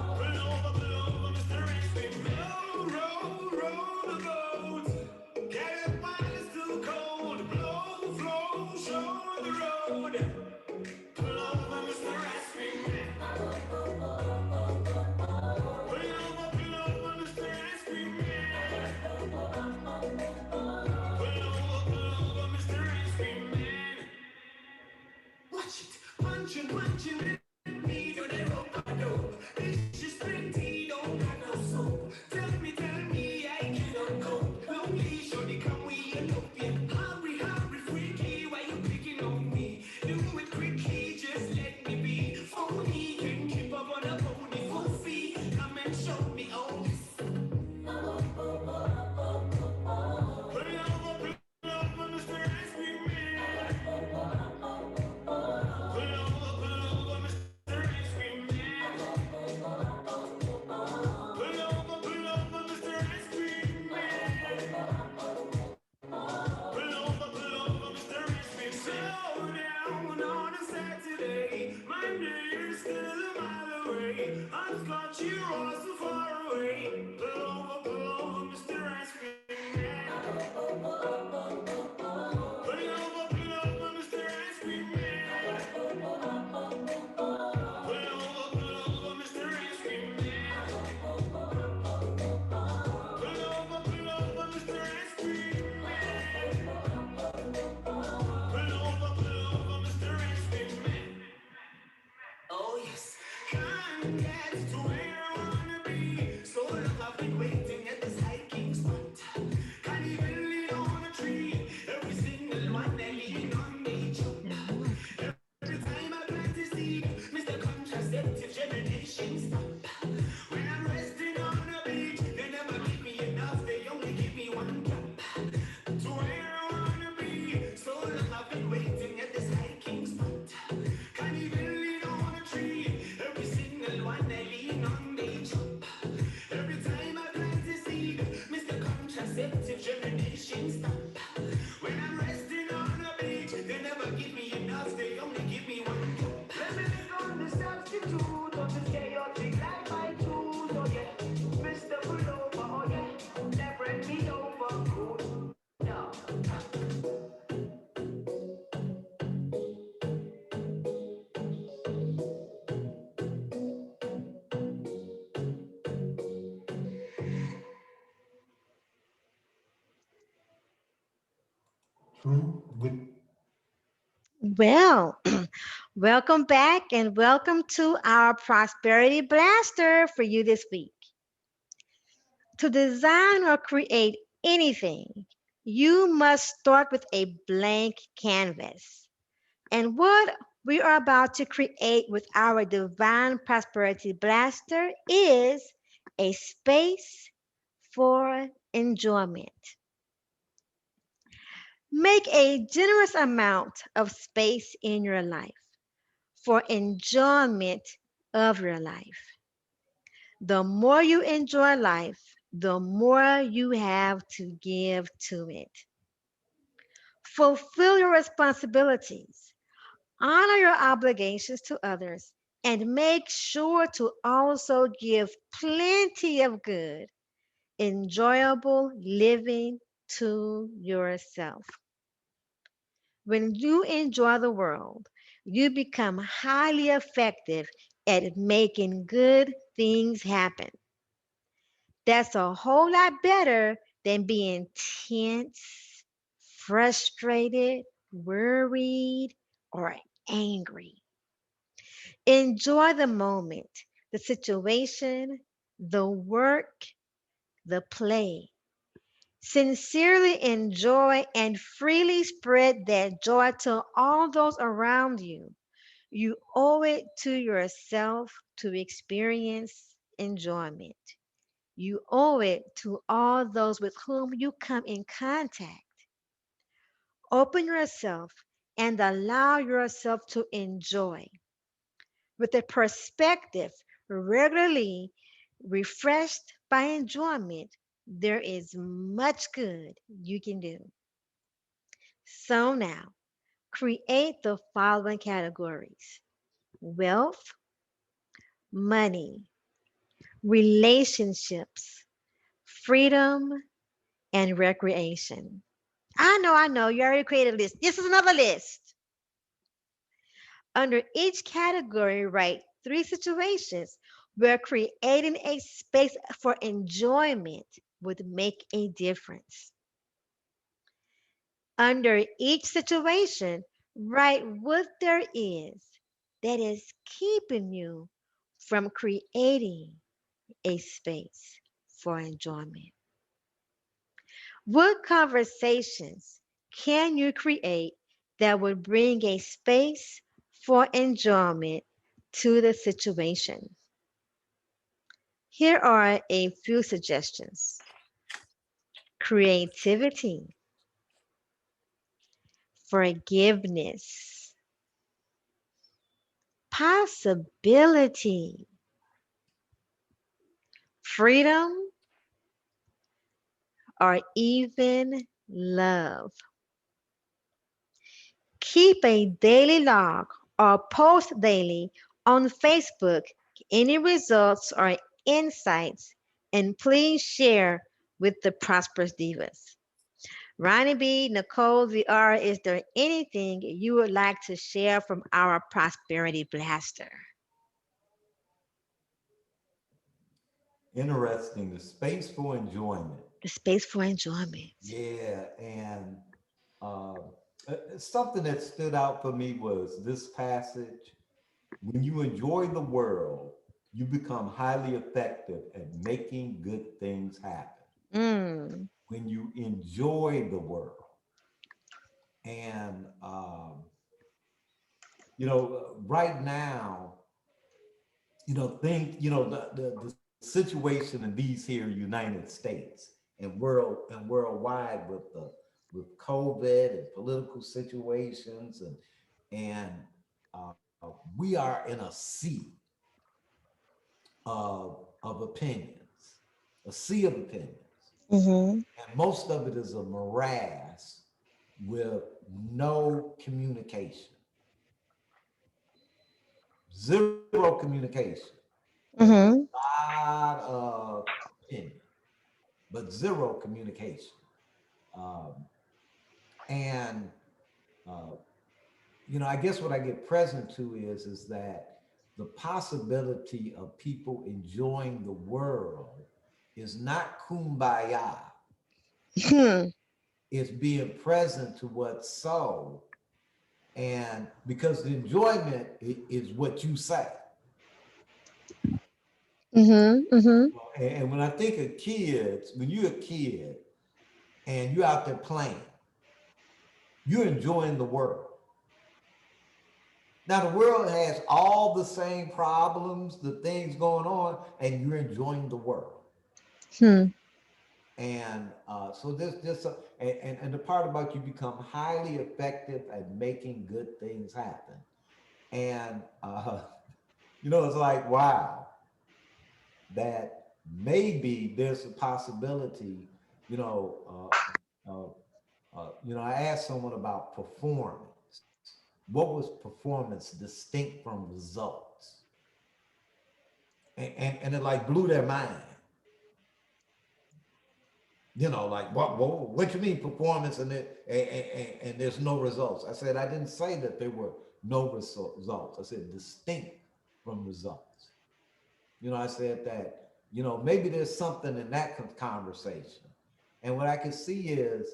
Pull over, Mr. Ice Cream Man. Roll the boat. Carry fires too cold. Blow, flow, show the road. Pull over, Mr. Ice Cream Man. Pull over, Mr. Ice Cream Man. Pull over, Mr. Ice Cream Man. Watch it, punching with me to the rope a dope. This is pretty, don't got no soap. Tell me, I cannot cope. Lonely, shorty, come we elope, yeah. Hurry, freaky, why you picking on me? Do it quickly, just let me be. Phony, can keep up on a pony, goofy. Come and show me all this. Pull over, Mr. Ice Cream Man. Pull over, Mr. Ice Cream Man. Pull over, Mr. Ice Cream Man. Pull over, Mr. Ice Cream. Slow down on a Saturday. Monday, you're still a mile away. I've got you all so far away. Pull over, Mr. Ice Cream Man. Pull over, Mr. Ice Cream Man. Pull over, Mr. Ice Cream Man. Pull over, Mr. Ice Cream Man. Pull over, Mr. Ice Cream Man. Oh yes, can't get to where I wanna be. So long I've been waiting at this hiking spot. Can't even lean on a tree. Every single one they lean on me jump. Every time I plant a seed, Mr. Contraceptive Generation stop. When I'm resting on a beach, they never give me enough. They only give me one cup. To where I wanna be. So long I've been waiting at this hiking spot. Can't even lean on a tree. Every single one they lean on, they jump. Every time I plant a seed, Mr. Contraceptive Generation stop. When I'm resting on a beach, they never give me enough. They only give me one cup. Let me lick on the substitute of this chaotic life I choose. Oh yeah, Mr. Pullover. Oh yeah, that bring me over. Cool. No. Truth with Well, welcome back and welcome to our Prosperity Blaster for you this week. To design or create anything, you must start with a blank canvas. And what we are about to create with our Divine Prosperity Blaster is a space for enjoyment. Make a generous amount of space in your life for enjoyment of your life. The more you enjoy life, the more you have to give to it. Fulfill your responsibilities, honor your obligations to others, and make sure to also give plenty of good, enjoyable living to yourself. When you enjoy the world, you become highly effective at making good things happen. That's a whole lot better than being tense, frustrated, worried, or angry. Enjoy the moment, the situation, the work, the play. Sincerely enjoy and freely spread that joy to all those around you. You owe it to yourself to experience enjoyment. You owe it to all those with whom you come in contact. Open yourself and allow yourself to enjoy with a perspective regularly refreshed by enjoyment. There is much good you can do. So now, create the following categories: wealth, money, relationships, freedom, and recreation. I know. You already created a list. This is another list. Under each category, write three situations where creating a space for enjoyment would make a difference. Under each situation, write what there is that is keeping you from creating a space for enjoyment. What conversations can you create that would bring a space for enjoyment to the situation? Here are a few suggestions: creativity, forgiveness, possibility, freedom, or even love. Keep a daily log or post daily on Facebook any results or insights, and please share with the Prosperous Divas. Ronnie B, Nicole VR, is there anything you would like to share from our Prosperity Blaster? Interesting. The space for enjoyment. The space for enjoyment. Yeah, and uh, something that stood out for me was this passage. When you enjoy the world, you become highly effective at making good things happen. Mm, When you enjoy the world, and right now, the situation in these here United States and worldwide with COVID and political situations and we are in a sea of opinions, a sea of opinions, mm-hmm, and most of it is a morass with no communication, zero communication. There's mm-hmm, a lot of opinion, but zero communication. Um, and uh, I guess what I get present to is that the possibility of people enjoying the world is not kumbaya. hmm, It's being present to what's so, and because the enjoyment is what you say. mm-hmm, mm-hmm, And when I think of kids, when you're a kid and you're out there playing, you're enjoying the world. Now the world has all the same problems, the things going on, and you're enjoying the world. hmm. And so and the part about you become highly effective at making good things happen. And it's like wow, that maybe there's a possibility, you know, I asked someone about performance. What was performance distinct from results? And it like blew their mind. Like what you mean performance and there's no results? I said I didn't say that there were no results. I said distinct from results. I said that maybe there's something in that conversation, and what I can see is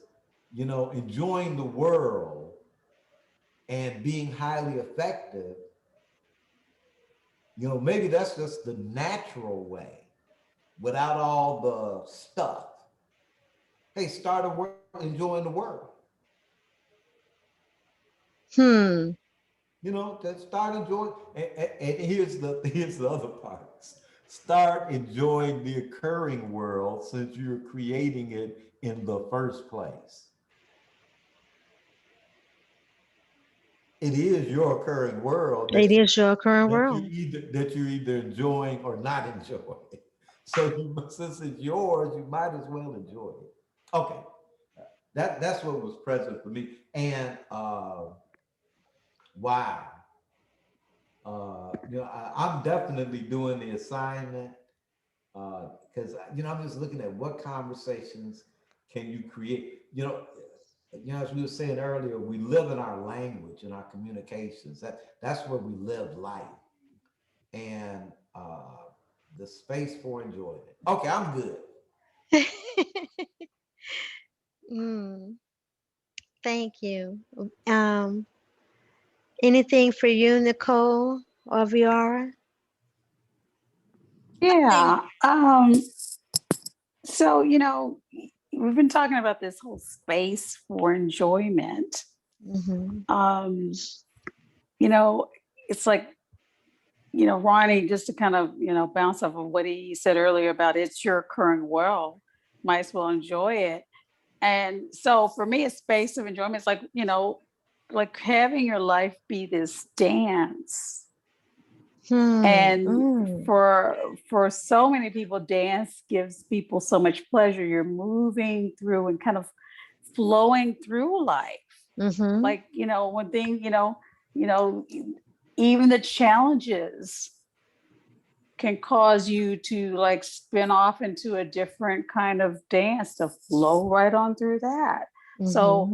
enjoying the world and being highly effective. Maybe that's just the natural way without all the stuff. Hey, start enjoying the world. Hmm. Just start enjoying. And here's the other part. Start enjoying the occurring world since you're creating it in the first place. It is your occurring world It is your current world. that you're either enjoying or not enjoying. So since it's yours, you might as well enjoy it. Okay, that's what was present for me. And wow, I'm definitely doing the assignment because I'm just looking at what conversations can you create. As we were saying earlier, we live in our language and our communications. That's where we live life, and the space for enjoyment. Okay, I'm good. Mm, thank you. Um, Anything for you, Nicole or Viara? think Yeah. So, we've been talking about this whole space for enjoyment. Hmm. Um, you know, it's like, Ronnie, just to kind of, bounce off of what he said earlier about it's your current world, might as well enjoy it. And so for me, a space of enjoyment is like having your life be this dance. Hmm. And Mm. for so many people, dance gives people so much pleasure. You're moving through and kind of flowing through life. Mm-hmm. Like, one thing, you know, even the challenges can cause you to like spin off into a different kind of dance to flow right on through that. So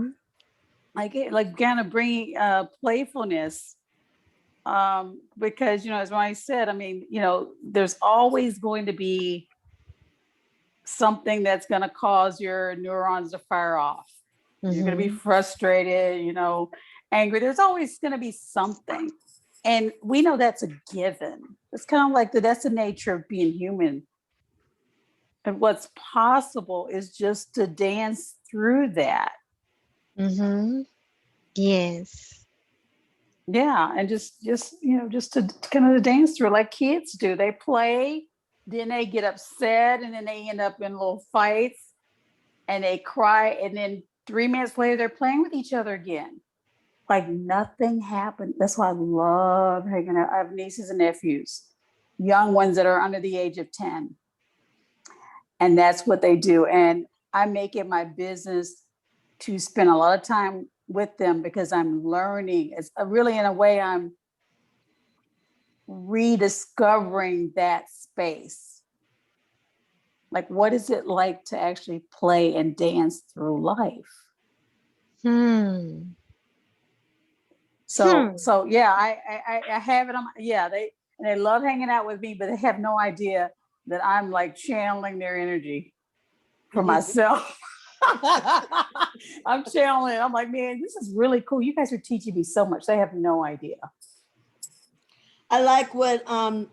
Mm-hmm. like kind of bringing playfulness, because as Ronnie said, I mean, there's always going to be something that's going to cause your neurons to fire off. You're going to be Mm-hmm. frustrated, angry. There's always going to be something. And we know that's a given. It's kind of like that's the nature of being human. And what's possible is just to dance through that. Mm-hmm. Yes. Yeah. And just to kind of dance through like kids do. They play, then they get upset, and then they end up in little fights and they cry. And then 3 minutes later, they're playing with each other again. Like nothing happened. That's why I love hanging out. I have nieces and nephews, young ones that are under the age of 10. And that's what they do. And I make it my business to spend a lot of time with them because I'm learning. It's really, in a way, I'm rediscovering that space. Like, what is it like to actually play and dance through life? Hmm. So, Hmm. so yeah, I have it on. Yeah, they love hanging out with me, but they have no idea that I'm like channeling their energy for myself. I'm channeling. I'm like, man, this is really cool. You guys are teaching me so much. They have no idea. I like what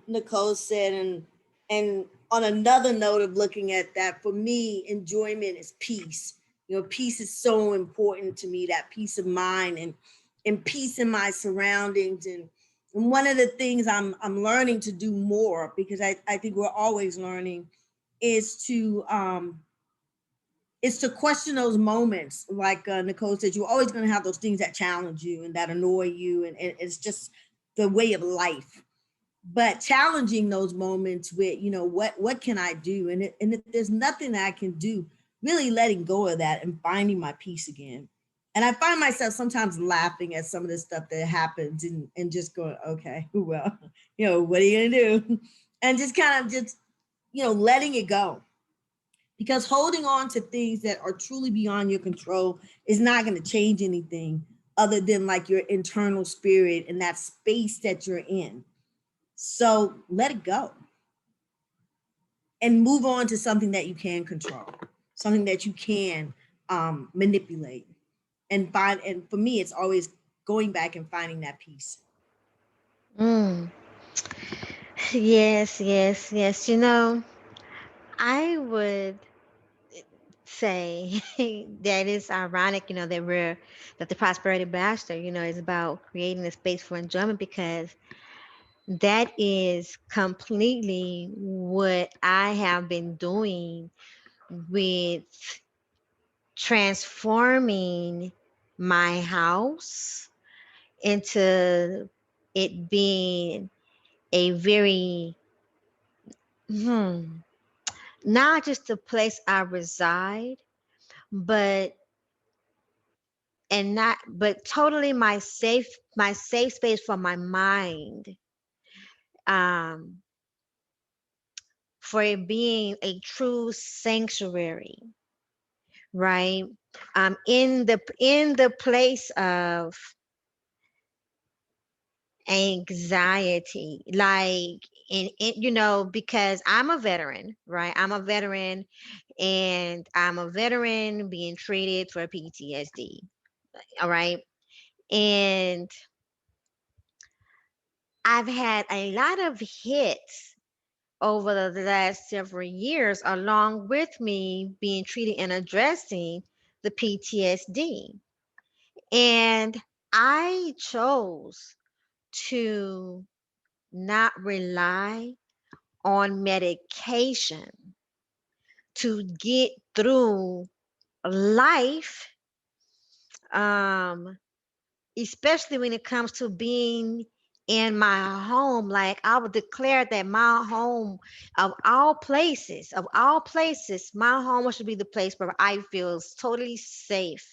Nicole said, and on another note of looking at that, for me, enjoyment is peace. Peace is so important to me. That peace of mind and peace in my surroundings, and one of the things I'm learning to do more, because I think we're always learning, is to question those moments. Like Nicole said, you're always going to have those things that challenge you and that annoy you, and it's just the way of life. but challenging those moments with, what can I do, and if there's nothing that I can do, really letting go of that and finding my peace again. And I find myself sometimes laughing at some of the stuff that happens, and just going, okay, well, what are you gonna do? And just kind of just, letting it go, because holding on to things that are truly beyond your control is not going to change anything other than like your internal spirit and that space that you're in. So let it go and move on to something that you can control, something that you can manipulate and find. And for me, it's always going back and finding that peace. Mm. Yes, yes, yes. You know, I would say that it's ironic, that the prosperity bachelor, is about creating a space for enjoyment, because that is completely what I have been doing with transforming my house into it being a very, hmm, not just the place I reside, but but totally my safe space for my mind, um for it being a true sanctuary, right? In the place of anxiety, like because I'm a veteran, right? I'm a veteran being treated for PTSD. All right. And I've had a lot of hits over the last several years, along with me being treated and addressing the PTSD. And I chose to not rely on medication to get through life, um, especially when it comes to being in my home. Like, I would declare that my home, of all places, my home should be the place where I feel totally safe.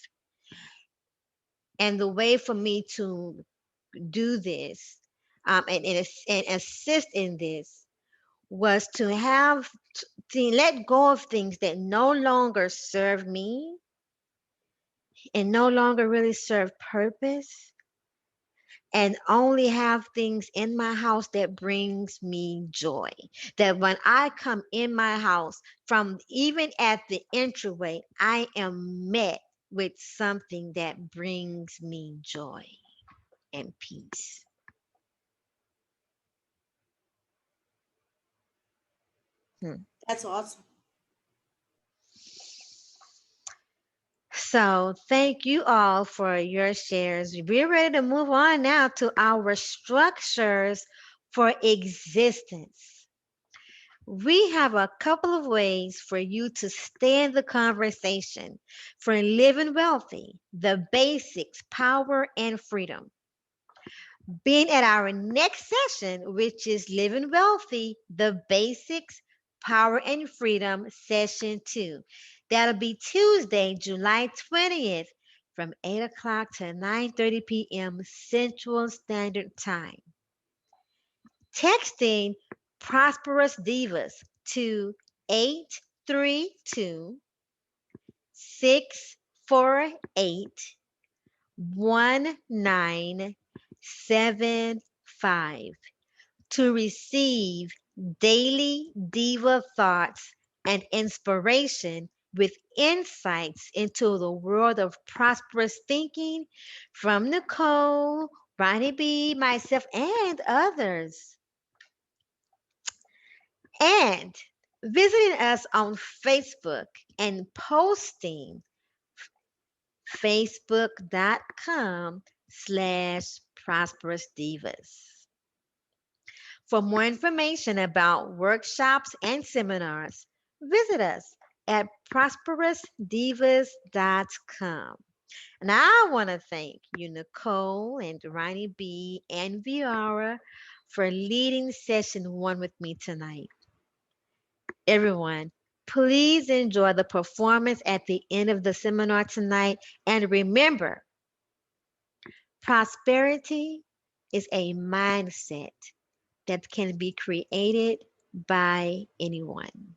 And the way for me to do this, and assist in this, was to let go of things that no longer serve me and no longer really serve purpose, and only have things in my house that brings me joy. That when I come in my house, from even at the entryway, I am met with something that brings me joy and peace. Hmm. That's awesome. So, thank you all for your shares. We're ready to move on now to our structures for existence. We have a couple of ways for you to stay in the conversation for living wealthy, the basics, power, and freedom. Being at our next session, which is Living Wealthy, the Basics, Power, and Freedom, session 2. That'll be Tuesday, July 20th from 8 o'clock to 9:30 p.m. Central Standard Time. Texting Prosperous Divas to 832-648-1975 to receive daily diva thoughts and inspiration with insights into the world of prosperous thinking from Nicole, Ronnie B, myself, and others. And visiting us on Facebook and posting facebook.com/prosperous divas. For more information about workshops and seminars, visit us at prosperousdivas.com. And I want to thank you, Nicole and Ronnie B and Viara, for leading session one with me tonight. Everyone, please enjoy the performance at the end of the seminar tonight. And remember, prosperity is a mindset that can be created by anyone.